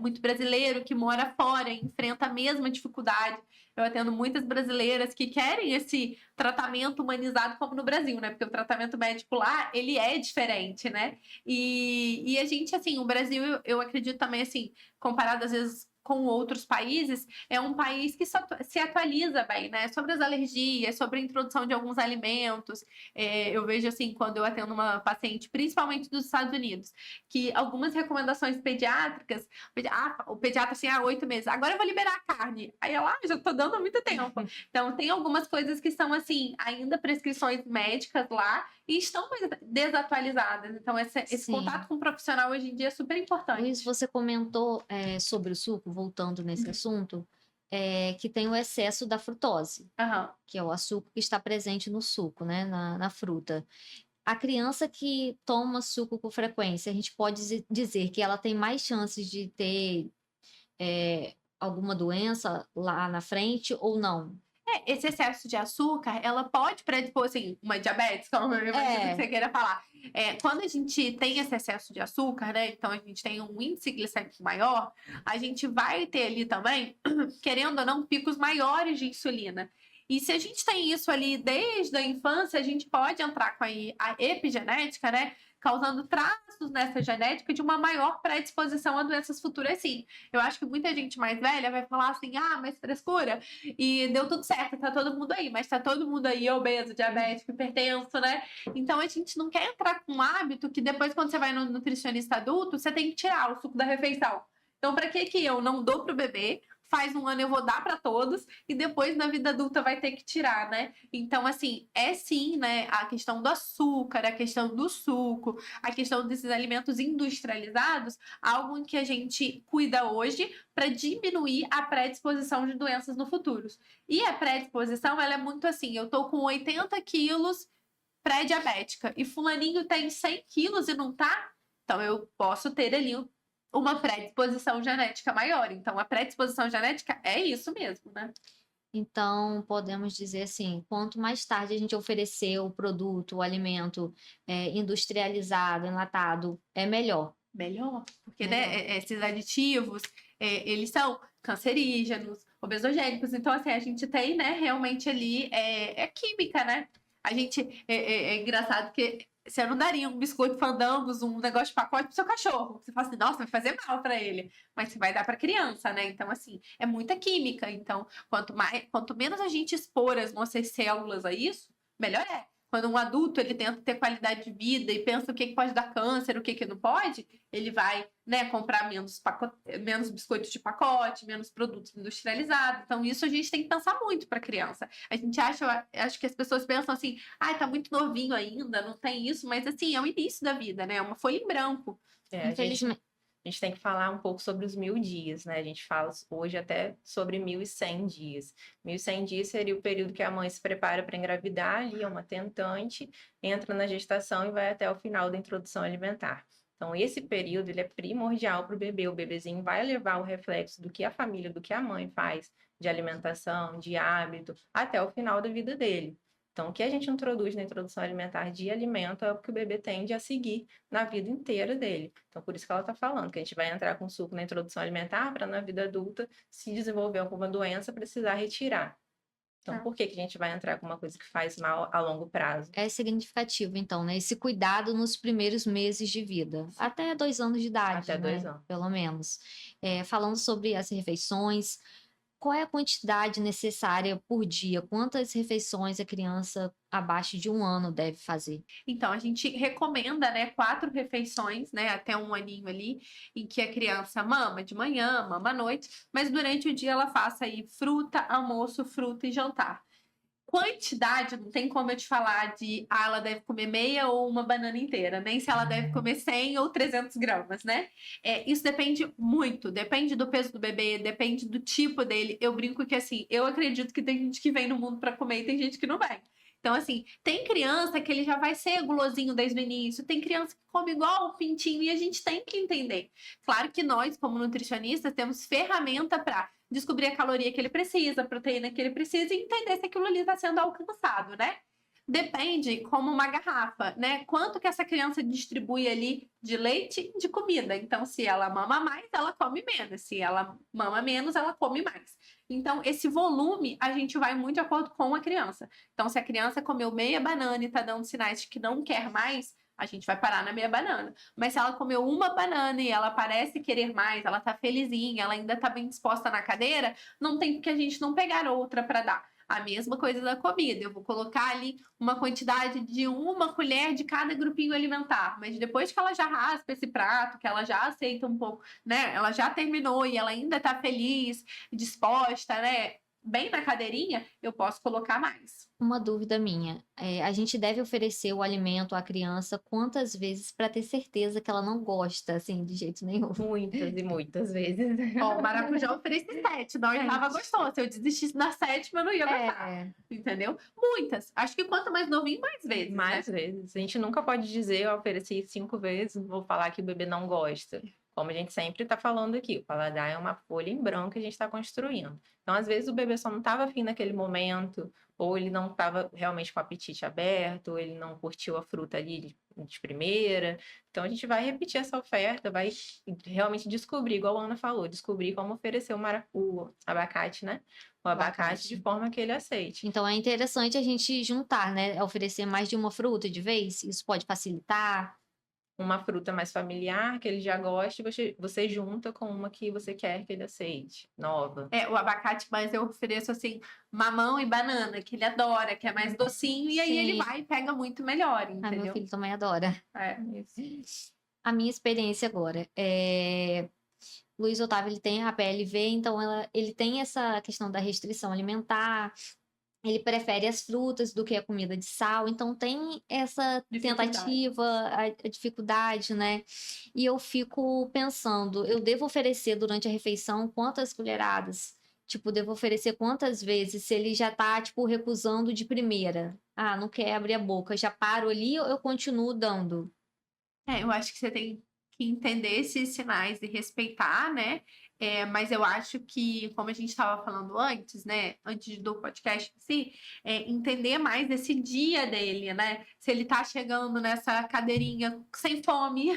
B: Muito brasileiro que mora fora e enfrenta a mesma dificuldade. Eu atendo muitas brasileiras que querem esse tratamento humanizado como no Brasil, né? Porque o tratamento médico lá, ele é diferente, né? E a gente, assim, o Brasil, eu acredito também, assim, comparado às vezes com outros países, é um país que se atualiza bem, né? Sobre as alergias, sobre a introdução de alguns alimentos. Eu vejo, assim, quando eu atendo uma paciente, principalmente dos Estados Unidos, que algumas recomendações pediátricas, o pediatra, assim, 8 meses, agora eu vou liberar a carne. Aí ela, já tô dando há muito tempo. Então, tem algumas coisas que são, assim, ainda prescrições médicas lá e estão desatualizadas. Então, esse contato com o profissional hoje em dia é super importante.
A: Luiz, você comentou sobre o suco, voltando nesse assunto, que tem o excesso da frutose, que é o açúcar que está presente no suco, né, na fruta. A criança que toma suco com frequência, a gente pode dizer que ela tem mais chances de ter alguma doença lá na frente ou não?
B: Esse excesso de açúcar, ela pode predispor, assim, uma diabetes, como eu imagino que você queira falar. Quando a gente tem esse excesso de açúcar, né, então a gente tem um índice glicêmico maior, a gente vai ter ali também, querendo ou não, picos maiores de insulina. E se a gente tem isso ali desde a infância, a gente pode entrar com a epigenética, né, causando traços nessa genética de uma maior predisposição a doenças futuras, sim. Eu acho que muita gente mais velha vai falar assim, mas frescura, e deu tudo certo, tá todo mundo aí, mas tá todo mundo aí obeso, diabético, hipertenso, né? Então a gente não quer entrar com um hábito que depois, quando você vai no nutricionista adulto, você tem que tirar o suco da refeição. Então, para que eu não dou pro bebê? Faz um ano eu vou dar para todos e depois na vida adulta vai ter que tirar, né? Então, assim, sim, né? A questão do açúcar, a questão do suco, a questão desses alimentos industrializados, algo em que a gente cuida hoje para diminuir a predisposição de doenças no futuro. E a predisposição, ela é muito assim, eu tô com 80 quilos pré-diabética e fulaninho tem 100 quilos e não tá, então eu posso ter ali uma predisposição genética maior. Então, a predisposição genética é isso mesmo, né?
A: Então, podemos dizer assim, quanto mais tarde a gente oferecer o produto, o alimento industrializado, enlatado, é melhor.
B: Melhor, porque né, esses aditivos, eles são cancerígenos, obesogênicos. Então, assim, a gente tem, né, realmente ali, química, né? A gente, é engraçado que você não daria um biscoito fandangos, um negócio de pacote pro seu cachorro. Você fala assim, nossa, vai fazer mal para ele. Mas você vai dar para criança, né? Então, assim, é muita química. Então, quanto menos a gente expor as nossas células a isso, melhor é. Quando um adulto ele tenta ter qualidade de vida e pensa o que pode dar câncer, o que não pode, ele vai, né, comprar menos biscoitos de pacote, menos produtos industrializados. Então, isso a gente tem que pensar muito para criança. A gente acho que as pessoas pensam assim, tá muito novinho ainda, não tem isso, mas assim, é o início da vida, né? É uma folha em branco.
A: Infelizmente.
C: A gente tem que falar um pouco sobre os 1000 dias, né? A gente fala hoje até sobre 1100 dias. 1100 dias seria o período que a mãe se prepara para engravidar, ali é uma tentante, entra na gestação e vai até o final da introdução alimentar. Então, esse período ele é primordial para o bebê. O bebezinho vai levar o reflexo do que a família, do que a mãe faz de alimentação, de hábito, até o final da vida dele. Então, o que a gente introduz na introdução alimentar de alimento é o que o bebê tende a seguir na vida inteira dele. Então, por isso que ela está falando, que a gente vai entrar com suco na introdução alimentar para na vida adulta, se desenvolver alguma doença, precisar retirar. Então, por que a gente vai entrar com uma coisa que faz mal a longo prazo?
A: É significativo, então, né? Esse cuidado nos primeiros meses de vida, até 2 anos de idade,
C: Até 2 anos.
A: Pelo menos. Falando sobre as refeições, qual é a quantidade necessária por dia? Quantas refeições a criança abaixo de 1 ano deve fazer?
B: Então, a gente recomenda, né, 4 refeições, né, até 1 aninho ali, em que a criança mama de manhã, mama à noite, mas durante o dia ela faça aí fruta, almoço, fruta e jantar. Quantidade, não tem como eu te falar de, ela deve comer meia ou uma banana inteira, nem se ela deve comer 100 ou 300 gramas, né? Isso depende muito, depende do peso do bebê, depende do tipo dele. Eu brinco que, assim, eu acredito que tem gente que vem no mundo para comer e tem gente que não vem. Então, assim, tem criança que ele já vai ser gulosinho desde o início, tem criança que come igual o pintinho e a gente tem que entender. Claro que nós, como nutricionistas, temos ferramenta para descobrir a caloria que ele precisa, a proteína que ele precisa e entender se aquilo ali está sendo alcançado, né? Depende como uma garrafa, né? Quanto que essa criança distribui ali de leite e de comida. Então, se ela mama mais, ela come menos. Se ela mama menos, ela come mais. Então, esse volume, a gente vai muito de acordo com a criança. Então, se a criança comeu meia banana e tá dando sinais de que não quer mais, a gente vai parar na meia banana. Mas se ela comeu uma banana e ela parece querer mais, ela tá felizinha, ela ainda tá bem disposta na cadeira, não tem porque a gente não pegar outra para dar. A mesma coisa da comida. Eu vou colocar ali uma quantidade de 1 colher de cada grupinho alimentar. Mas depois que ela já raspa esse prato, que ela já aceita um pouco, né? Ela já terminou e ela ainda tá feliz, disposta, né? Bem na cadeirinha, eu posso colocar mais.
A: Uma dúvida minha, a gente deve oferecer o alimento à criança quantas vezes para ter certeza que ela não gosta, assim, de jeito nenhum?
C: Muitas e muitas vezes.
B: Ó, o maracujá eu ofereci 7, na oitava gostou. Se eu desistisse na 7ª, eu não ia gostar.
A: É,
B: Entendeu? Muitas. Acho que quanto mais novinho, mais vezes.
C: Mais
B: né?
C: vezes. A gente nunca pode dizer, eu ofereci 5 vezes, vou falar que o bebê não gosta. Como a gente sempre está falando aqui, o paladar é uma folha em branco que a gente está construindo. Então, às vezes, o bebê só não estava afim naquele momento, ou ele não estava realmente com o apetite aberto, ou ele não curtiu a fruta ali de primeira. Então, a gente vai repetir essa oferta, vai realmente descobrir, igual a Ana falou, descobrir como oferecer o abacate, né? O abacate de forma que ele aceite.
A: então é interessante a gente juntar, né? Oferecer mais de uma fruta de vez, isso pode facilitar.
C: Uma fruta mais familiar, que ele já gosta, você junta com uma que você quer que ele aceite, nova.
B: O abacate, mas eu ofereço assim, mamão e banana, que ele adora, que é mais docinho, e aí
A: Sim.
B: ele vai e pega muito melhor,
A: Ah, meu
B: entendeu?
A: filho também adora.
B: Isso.
A: A minha experiência agora Luiz Otávio, ele tem a PLV, então ele tem essa questão da restrição alimentar, ele prefere as frutas do que a comida de sal, então tem essa tentativa, a dificuldade, né? E eu fico pensando, eu devo oferecer durante a refeição quantas colheradas? Tipo, devo oferecer quantas vezes se ele já tá, tipo, recusando de primeira? Ah, não quer abrir a boca, já paro ali ou eu continuo dando?
B: Eu acho que você tem que entender esses sinais e respeitar, né? Mas eu acho que, como a gente estava falando antes, né? Antes do podcast em si, entender mais desse dia dele, né? Se ele tá chegando nessa cadeirinha sem fome,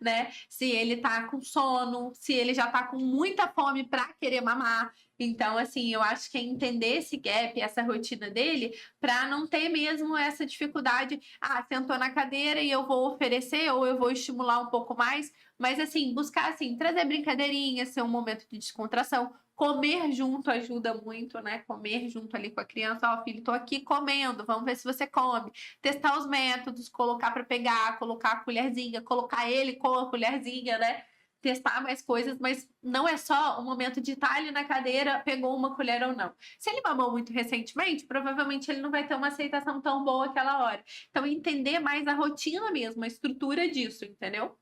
B: né? Se ele tá com sono, se ele já tá com muita fome para querer mamar. Então, assim, eu acho que é entender esse gap, essa rotina dele, para não ter mesmo essa dificuldade. Ah, sentou na cadeira e eu vou oferecer ou eu vou estimular um pouco mais. Mas, assim, buscar, assim, trazer brincadeirinha, ser um momento de descontração. Comer junto ajuda muito, né? Comer junto ali com a criança. Ó, filho, tô aqui comendo, vamos ver se você come. Testar os métodos, colocar para pegar, colocar a colherzinha, colocar ele com a colherzinha, né? Testar mais coisas, mas não é só o momento de estar ali na cadeira, pegou uma colher ou não. Se ele mamou muito recentemente, provavelmente ele não vai ter uma aceitação tão boa aquela hora. Então, entender mais a rotina mesmo, a estrutura disso, entendeu?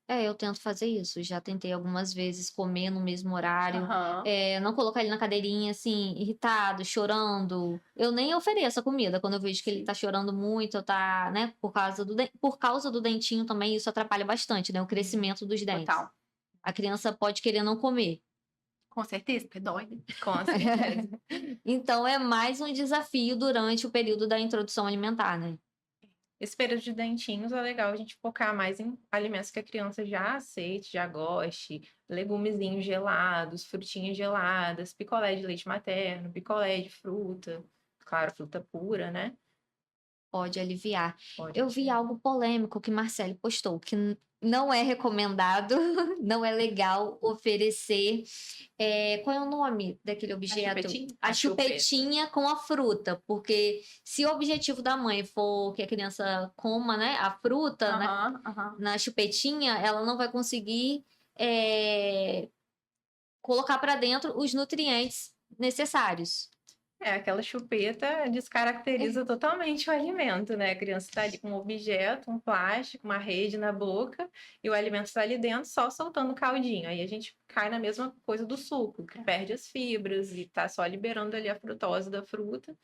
A: Eu tento fazer isso. Já tentei algumas vezes comer no mesmo horário.
B: Aham.
A: Não colocar ele na cadeirinha, assim, irritado, chorando. Eu nem ofereço a comida quando eu vejo que ele tá chorando muito, tá, né? Por causa do dentinho também, isso atrapalha bastante, né? O crescimento dos dentes.
B: Total.
A: A criança pode querer não comer.
B: Com certeza, porque dói, né?
C: Com certeza.
A: Então é mais um desafio durante o período da introdução alimentar, né?
C: Esse período de dentinhos é legal a gente focar mais em alimentos que a criança já aceite, já goste, legumezinhos gelados, frutinhas geladas, picolé de leite materno, picolé de fruta, claro, fruta pura, né?
A: Pode aliviar.
C: Pode
A: Eu vi
C: aliviar.
A: algo polêmico que Marcele postou, que não é recomendado, não é legal oferecer. Qual é o nome daquele objeto?
B: chupetinha?
A: A
C: A chupeta.
A: chupetinha com a fruta, porque se o objetivo da mãe for que a criança coma, né, a fruta
B: Aham.
A: na chupetinha, ela não vai conseguir colocar para dentro os nutrientes necessários.
C: Aquela chupeta descaracteriza totalmente o alimento, né? A criança está ali com um objeto, um plástico, uma rede na boca, e o alimento está ali dentro só soltando caldinho. Aí a gente cai na mesma coisa do suco, que perde as fibras e está só liberando ali a frutose da fruta.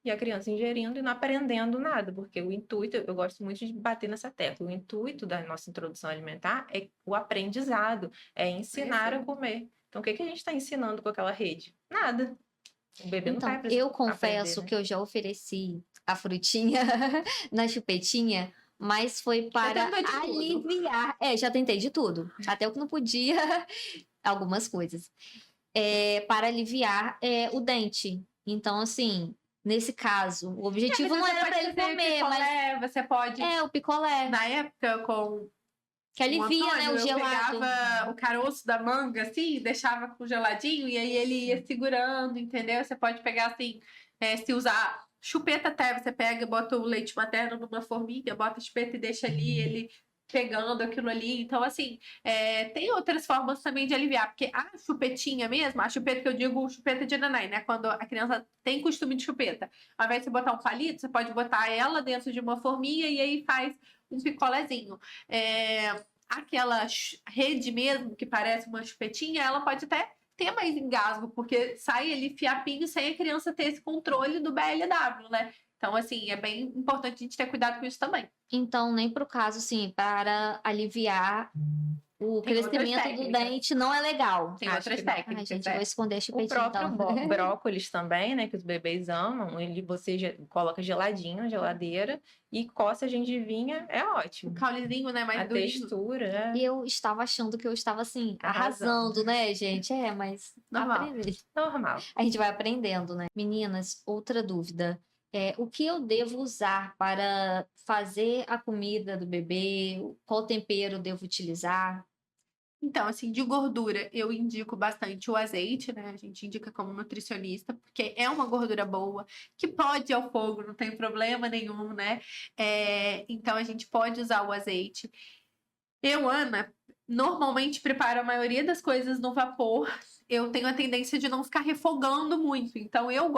C: e a criança ingerindo e não aprendendo nada, porque o intuito, eu gosto muito de bater nessa tecla, o intuito da nossa introdução alimentar é o aprendizado, é ensinar a comer. Então, o que que a gente está ensinando com aquela rede? Nada. O bebê não vai
A: Então,
C: aprender,
A: eu confesso
C: né?
A: que eu já ofereci a frutinha na chupetinha, mas foi
B: Já
A: para
B: tentou de tudo.
A: aliviar. É, já tentei de tudo. Até o que não podia, algumas coisas. Para aliviar o dente. Então, assim, nesse caso, o objetivo não
B: Você
A: era
B: pode
A: para ele
B: fazer
A: comer, mas
B: picolé, você pode...
A: o picolé,
B: Na época, com
A: que
B: o
A: alivia, né,
B: Antônio,
A: o
B: eu
A: gelado.
B: pegava o caroço da manga, assim, deixava congeladinho, e aí ele ia segurando, entendeu? Você pode pegar, assim, se usar chupeta até, você pega, bota o leite materno numa forminha, bota a chupeta e deixa ali, ele pegando aquilo ali. Então, assim, tem outras formas também de aliviar, porque a chupetinha mesmo, a chupeta que eu digo, chupeta de neném, né? Quando a criança tem costume de chupeta. Ao invés de você botar um palito, você pode botar ela dentro de uma forminha e aí faz um picolézinho. Aquela rede mesmo, que parece uma chupetinha, ela pode até ter mais engasgo, porque sai ali fiapinho sem a criança ter esse controle do BLW, né? Então, assim, é bem importante a gente ter cuidado com isso também.
A: Então, nem pro caso, assim, para aliviar o
B: Tem outras
A: crescimento do
B: técnicas.
A: dente não é legal.
B: Tem
C: Acho
B: outras
C: que não.
A: Ai,
B: técnicas,
A: gente, eu vou esconder a
C: O
A: chupetinha,
C: próprio
A: então.
C: brócolis também, né, que os bebês amam, você coloca geladinho na geladeira e coça a gengivinha, é
B: O
C: ótimo.
B: caulezinho, né, mais
C: A
B: durinho.
C: textura,
A: Eu estava achando que eu estava, assim,
C: Arrasando.
A: arrasando, né, gente? Mas
B: Normal.
A: aprender.
C: normal.
A: A gente vai aprendendo, né? Meninas, outra dúvida. O que eu devo usar para fazer a comida do bebê? Qual tempero eu devo utilizar?
B: Então, assim, de gordura, eu indico bastante o azeite, né? A gente indica como nutricionista, porque é uma gordura boa, que pode ir ao fogo, não tem problema nenhum, né? Então, a gente pode usar o azeite. Eu, Ana, normalmente preparo a maioria das coisas no vapor. Eu tenho a tendência de não ficar refogando muito. Então, eu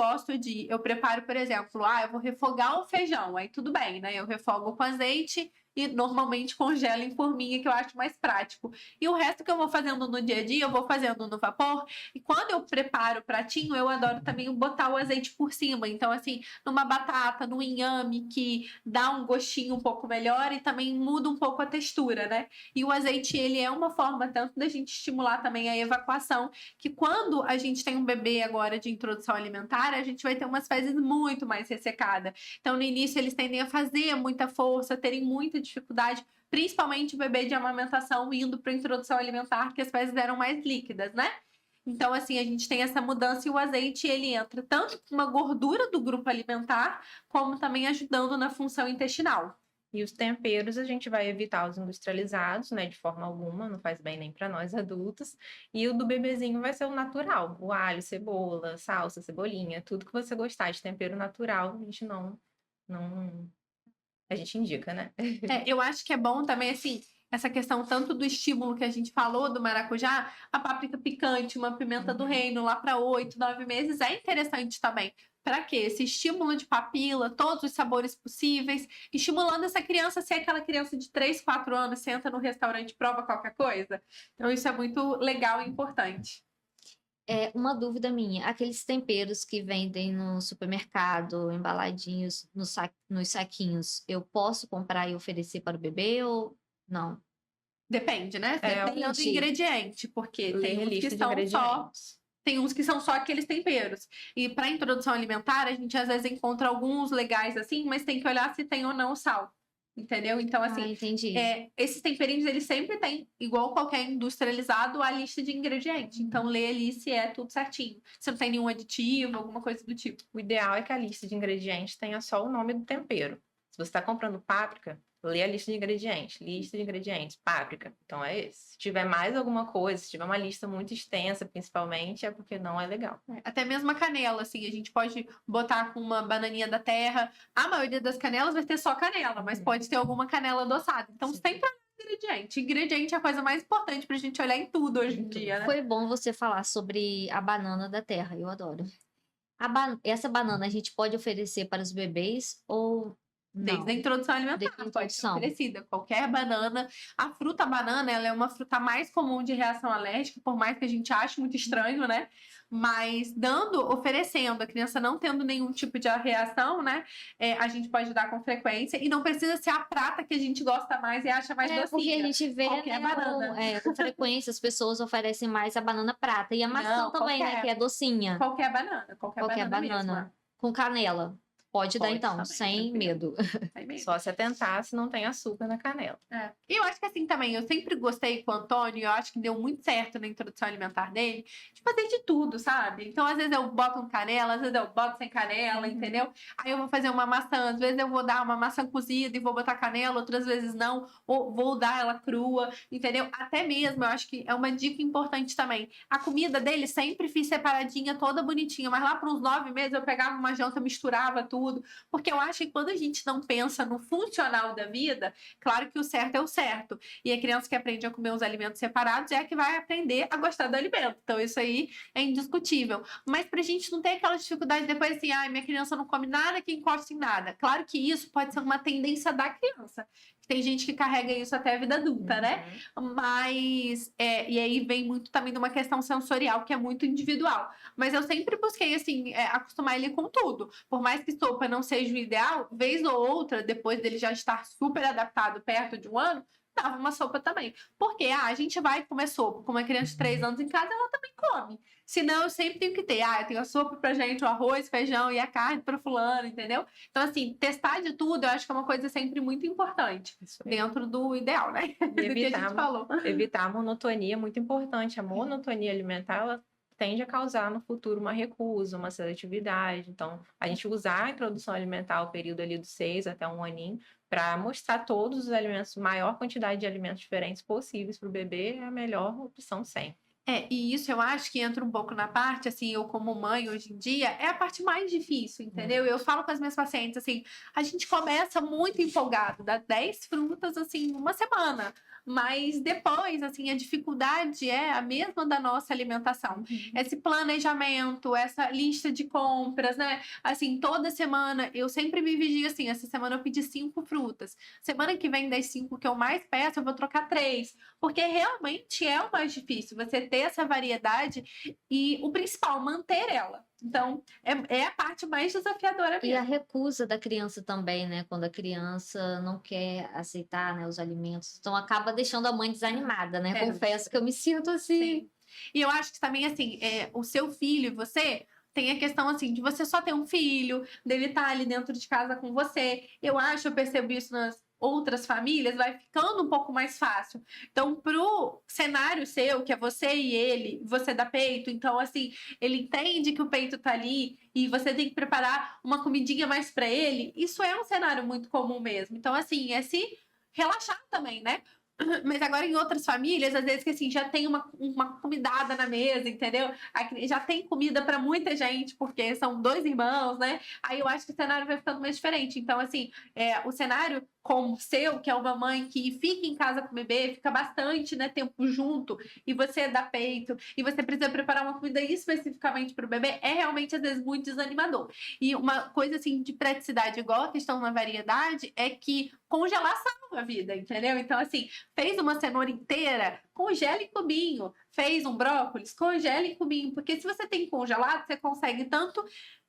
B: preparo, por exemplo, eu vou refogar o feijão. Aí tudo bem, né? Eu refogo com azeite e normalmente congelo em forminha, que eu acho mais prático. E o resto que eu vou fazendo no dia a dia, eu vou fazendo no vapor. E quando eu preparo o pratinho, eu adoro também botar o azeite por cima. Então, assim, numa batata, no inhame, que dá um gostinho um pouco melhor e também muda um pouco a textura, né? E o azeite, ele é uma forma tanto da gente estimular também a evacuação, que quando a gente tem um bebê agora de introdução alimentar, a gente vai ter umas fezes muito mais ressecadas. Então, no início, eles tendem a fazer muita força, terem muita dificuldade, principalmente o bebê de amamentação indo para a introdução alimentar, que as fezes eram mais líquidas, né? Então, assim, a gente tem essa mudança e o azeite, ele entra tanto com uma gordura do grupo alimentar, como também ajudando na função intestinal.
C: E os temperos a gente vai evitar os industrializados, né, de forma alguma, não faz bem nem para nós adultos. E o do bebezinho vai ser o natural, o alho, cebola, salsa, cebolinha, tudo que você gostar de tempero natural, a gente a gente indica, né?
B: Eu acho que é bom também, assim, essa questão tanto do estímulo que a gente falou do maracujá, a páprica picante, uma pimenta do reino lá para 8, 9 meses é interessante também. Para quê? Esse estímulo de papila, todos os sabores possíveis, estimulando essa criança a ser aquela criança de 3, 4 anos, senta no restaurante e prova qualquer coisa. Então, isso é muito legal e importante.
A: Uma dúvida minha, aqueles temperos que vendem no supermercado, embaladinhos nos saquinhos, eu posso comprar e oferecer para o bebê ou não?
B: Depende, né? Depende do
A: Depende.
B: ingrediente, porque tem uns que
C: lista de
B: são só
C: ingredientes.
B: tem uns que são só aqueles temperos. E para introdução alimentar, a gente às vezes encontra alguns legais assim, mas tem que olhar se tem ou não sal. Entendeu? Então, assim,
A: Entendi.
B: esses temperinhos, eles sempre têm, igual qualquer industrializado, a lista de ingredientes. Então, lê ali se é tudo certinho. Se não tem nenhum aditivo, alguma coisa do tipo.
C: O ideal é que a lista de ingredientes tenha só o nome do tempero. Se você está comprando páprica, lê a lista de ingredientes, páprica. Então é esse. Se tiver mais alguma coisa, se tiver uma lista muito extensa, principalmente, é porque não é legal.
B: Até mesmo a canela, assim, a gente pode botar com uma bananinha da terra. A maioria das canelas vai ter só canela, mas pode ter alguma canela adoçada. Então, sempre ingrediente. Ingrediente é a coisa mais importante pra gente olhar em tudo hoje em dia, né?
A: Foi bom você falar sobre a banana da terra, eu adoro. Essa banana a gente pode oferecer para os bebês ou
B: Desde
A: Não.
B: a introdução alimentar,
A: Desde a
B: pode ser
A: introdução.
B: oferecida. Qualquer banana. A fruta banana, ela é uma fruta mais comum de reação alérgica, por mais que a gente ache muito estranho, né? Mas oferecendo, a criança não tendo nenhum tipo de reação, né? A gente pode dar com frequência. E não precisa ser a prata que a gente gosta mais e acha mais
A: Porque a
B: docinha.
A: gente vê,
B: Qualquer
A: né,
B: banana.
A: com frequência as pessoas oferecem mais a banana prata. E a maçã
B: Não,
A: também, né,
B: qualquer.
A: que é docinha.
B: Qualquer banana. Qualquer
A: Qualquer
B: banana mesmo.
A: banana. Com canela. Pode dar
B: Pode
A: então,
B: também,
A: sem
B: tranquilo.
A: medo.
B: Sem medo.
C: Só se atentar se não tem açúcar na canela.
B: E eu acho que assim também, eu sempre gostei com o Antônio, eu acho que deu muito certo na introdução alimentar dele, de fazer de tudo, sabe? Então, às vezes eu boto com canela, às vezes eu boto sem canela, entendeu? Aí eu vou fazer uma maçã, às vezes eu vou dar uma maçã cozida e vou botar canela, outras vezes não, ou vou dar ela crua, entendeu? Até mesmo, eu acho que é uma dica importante também. A comida dele sempre fiz separadinha, toda bonitinha, mas lá para uns 9 meses eu pegava uma janta, misturava tudo, porque eu acho que quando a gente não pensa no funcional da vida, claro que o certo é o certo. E a criança que aprende a comer os alimentos separados é a que vai aprender a gostar do alimento. Então, isso aí é indiscutível. Mas pra gente não ter aquela dificuldade depois assim, minha criança não come nada que encoste em nada. Claro que isso pode ser uma tendência da criança. Tem gente que carrega isso até a vida adulta, né? Mas, e aí vem muito também de uma questão sensorial que é muito individual. Mas eu sempre busquei, assim, acostumar ele com tudo. Por mais que sopa não seja o ideal, vez ou outra, depois dele já estar super adaptado perto de 1 ano, dava uma sopa também. Porque a gente vai comer sopa. Com uma criança de 3 anos em casa, ela também come. Senão, eu sempre tenho que ter. Eu tenho a sopa pra gente, o arroz, feijão e a carne pra fulano, entendeu? Então, assim, testar de tudo, eu acho que é uma coisa sempre muito importante. Dentro do ideal, né? Do que a gente falou.
C: Evitar a monotonia é muito importante. A monotonia alimentar, ela tende a causar no futuro uma recusa, uma seletividade. Então, a gente usar a introdução alimentar, o período ali dos 6 até 1 aninho, para mostrar todos os alimentos, maior quantidade de alimentos diferentes possíveis para o bebê, é a melhor opção sempre.
B: E isso eu acho que entra um pouco na parte, assim, eu como mãe hoje em dia, é a parte mais difícil, entendeu? Eu falo com as minhas pacientes, assim, a gente começa muito empolgado, dá 10 frutas, assim, uma semana. Mas depois, assim, a dificuldade é a mesma da nossa alimentação. Esse planejamento, essa lista de compras, né? Assim, toda semana, eu sempre me vigio assim, essa semana eu pedi 5 frutas. Semana que vem, das 5 que eu mais peço, eu vou trocar 3. Porque realmente é o mais difícil, você ter essa variedade e o principal, manter ela. Então, é a parte mais desafiadora mesmo.
A: E a recusa da criança também, né? Quando a criança não quer aceitar, né, os alimentos. Então, acaba deixando a mãe desanimada, né? Confesso que eu me sinto assim.
B: Sim. E eu acho que também, assim, o seu filho e você... Tem a questão, assim, de você só ter um filho, dele estar ali dentro de casa com você. Eu percebo isso nas outras famílias, vai ficando um pouco mais fácil. Então, pro cenário seu, que é você e ele, você dá peito, então, assim, ele entende que o peito tá ali e você tem que preparar uma comidinha mais para ele, isso é um cenário muito comum mesmo. Então, assim, é se relaxar também, né? Mas agora em outras famílias, às vezes que assim, já tem uma comidada na mesa, entendeu? Já tem comida para muita gente, porque são 2 irmãos, né? Aí eu acho que o cenário vai ficando mais diferente. Então, assim, o cenário como o seu, que é uma mãe que fica em casa com o bebê, fica bastante, né, tempo junto, e você dá peito, e você precisa preparar uma comida especificamente para o bebê, é realmente, às vezes, muito desanimador. E uma coisa, assim, de praticidade, igual a questão na variedade, é que congelar salva a vida, entendeu? Então, assim, fez uma cenoura inteira, congela em cubinho. Fez um brócolis, congela em cubinho. Porque se você tem congelado, você consegue tanto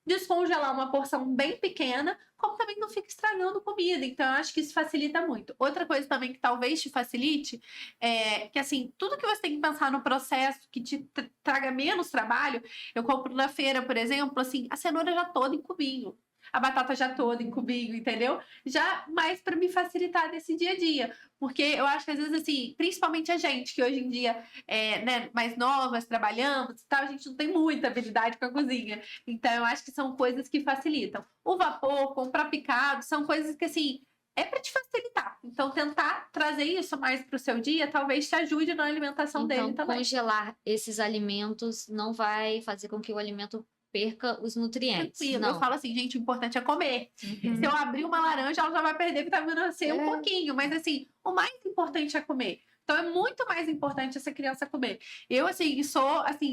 B: descongelar uma porção bem pequena, como também não fica estragando comida. Então, eu acho que isso facilita muito. Outra coisa também que talvez te facilite é que, assim, tudo que você tem que pensar no processo que te traga menos trabalho, eu compro na feira, por exemplo, assim, a cenoura já toda em cubinho. A batata já toda em cubinho, entendeu? Já mais para me facilitar nesse dia a dia. Porque eu acho que às vezes, assim, principalmente a gente, que hoje em dia né, mais novas, trabalhamos e tal, a gente não tem muita habilidade com a cozinha. Então, eu acho que são coisas que facilitam. O vapor, comprar picado, são coisas que, assim, é para te facilitar. Então, tentar trazer isso mais para o seu dia, talvez te ajude na alimentação dele também.
A: Então, congelar esses alimentos não vai fazer com que o alimento perca os nutrientes.
B: Tranquilo. Eu falo assim, gente, o importante é comer.
C: Uhum.
B: Se eu abrir uma laranja, ela já vai perder vitamina C um pouquinho. Mas assim, o mais importante é comer. Então é muito mais importante essa criança comer. Eu, assim,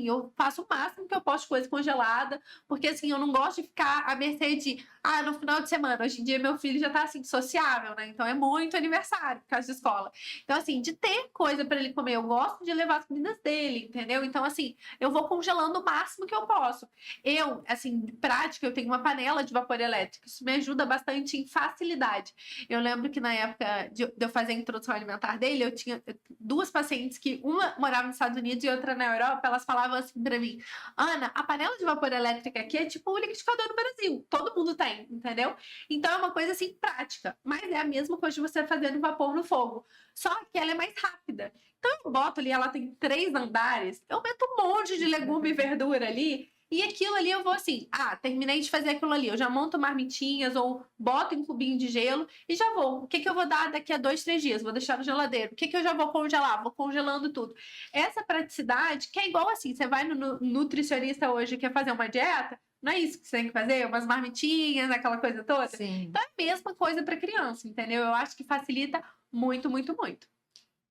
B: eu faço o máximo que eu posso de coisa congelada, porque, assim, eu não gosto de ficar à mercê de, no final de semana. Hoje em dia, meu filho já tá, assim, sociável, né? Então é muito aniversário por causa de escola. Então, assim, de ter coisa para ele comer, eu gosto de levar as comidas dele, entendeu? Então, assim, eu vou congelando o máximo que eu posso. Eu, assim, de prática, eu tenho uma panela de vapor elétrico. Isso me ajuda bastante em facilidade. Eu lembro que na época de eu fazer a introdução alimentar dele, eu tinha 2 pacientes que uma morava nos Estados Unidos e outra na Europa, elas falavam assim pra mim: Ana, a panela de vapor elétrica aqui é tipo o liquidificador no Brasil. Todo mundo tem, entendeu? Então é uma coisa assim prática, mas é a mesma coisa de você fazer no vapor no fogo. Só que ela é mais rápida. Então eu boto ali, ela tem 3 andares, eu meto um monte de legume e verdura ali. E aquilo ali eu vou assim, terminei de fazer aquilo ali. Eu já monto marmitinhas ou boto em cubinho de gelo e já vou. O que eu vou dar daqui a 2, 3 dias? Vou deixar no geladeiro. O que eu já vou congelar? Vou congelando tudo. Essa praticidade, que é igual assim, você vai no nutricionista hoje que quer fazer uma dieta, não é isso que você tem que fazer? Umas marmitinhas, aquela coisa toda?
A: Sim.
B: Então é a mesma coisa para criança, entendeu? Eu acho que facilita muito, muito, muito.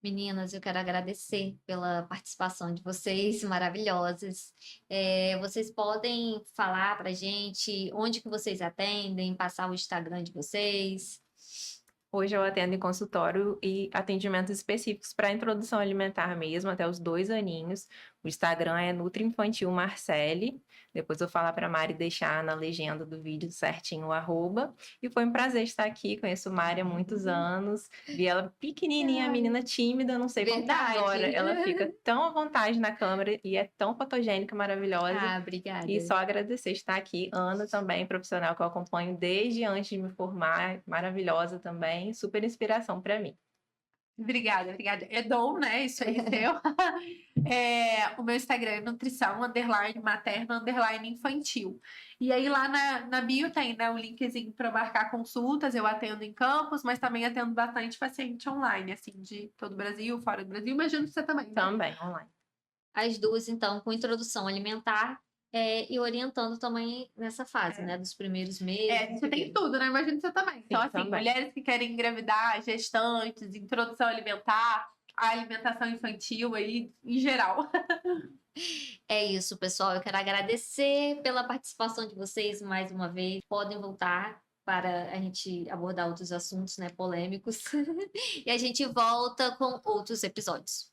A: Meninas, eu quero agradecer pela participação de vocês, maravilhosas. Vocês podem falar pra gente onde que vocês atendem, passar o Instagram de vocês?
C: Hoje eu atendo em consultório e atendimentos específicos para introdução alimentar mesmo, até os 2 aninhos. O Instagram é Nutri Infantil Marcele. Depois eu vou falar para a Mari deixar na legenda do vídeo certinho o arroba. E foi um prazer estar aqui. Conheço Mari há muitos anos. Vi ela pequenininha, menina tímida, não sei como que agora. Ela fica tão à vontade na câmera e é tão fotogênica, maravilhosa.
A: Obrigada.
C: E só agradecer estar aqui. Ana também, profissional que eu acompanho desde antes de me formar, maravilhosa também, super inspiração para mim.
B: Obrigada. É dom, né? Isso aí seu. O meu Instagram é nutrição, _materno, _infantil. E aí lá na bio tem, né, o linkzinho para marcar consultas. Eu atendo em campus, mas também atendo bastante paciente online, assim, de todo o Brasil, fora do Brasil. Imagino que você também, né?
C: Também, online.
A: As duas, então, com introdução alimentar e orientando também nessa fase, né? Dos primeiros meses.
B: Você tem tudo, né? Imagino que você também. Então, assim,
C: também.
B: mulheres que querem engravidar, gestantes, introdução alimentar, a alimentação infantil aí, em geral.
A: É isso, pessoal. Eu quero agradecer pela participação de vocês mais uma vez. Podem voltar para a gente abordar outros assuntos, né, polêmicos. E a gente volta com outros episódios.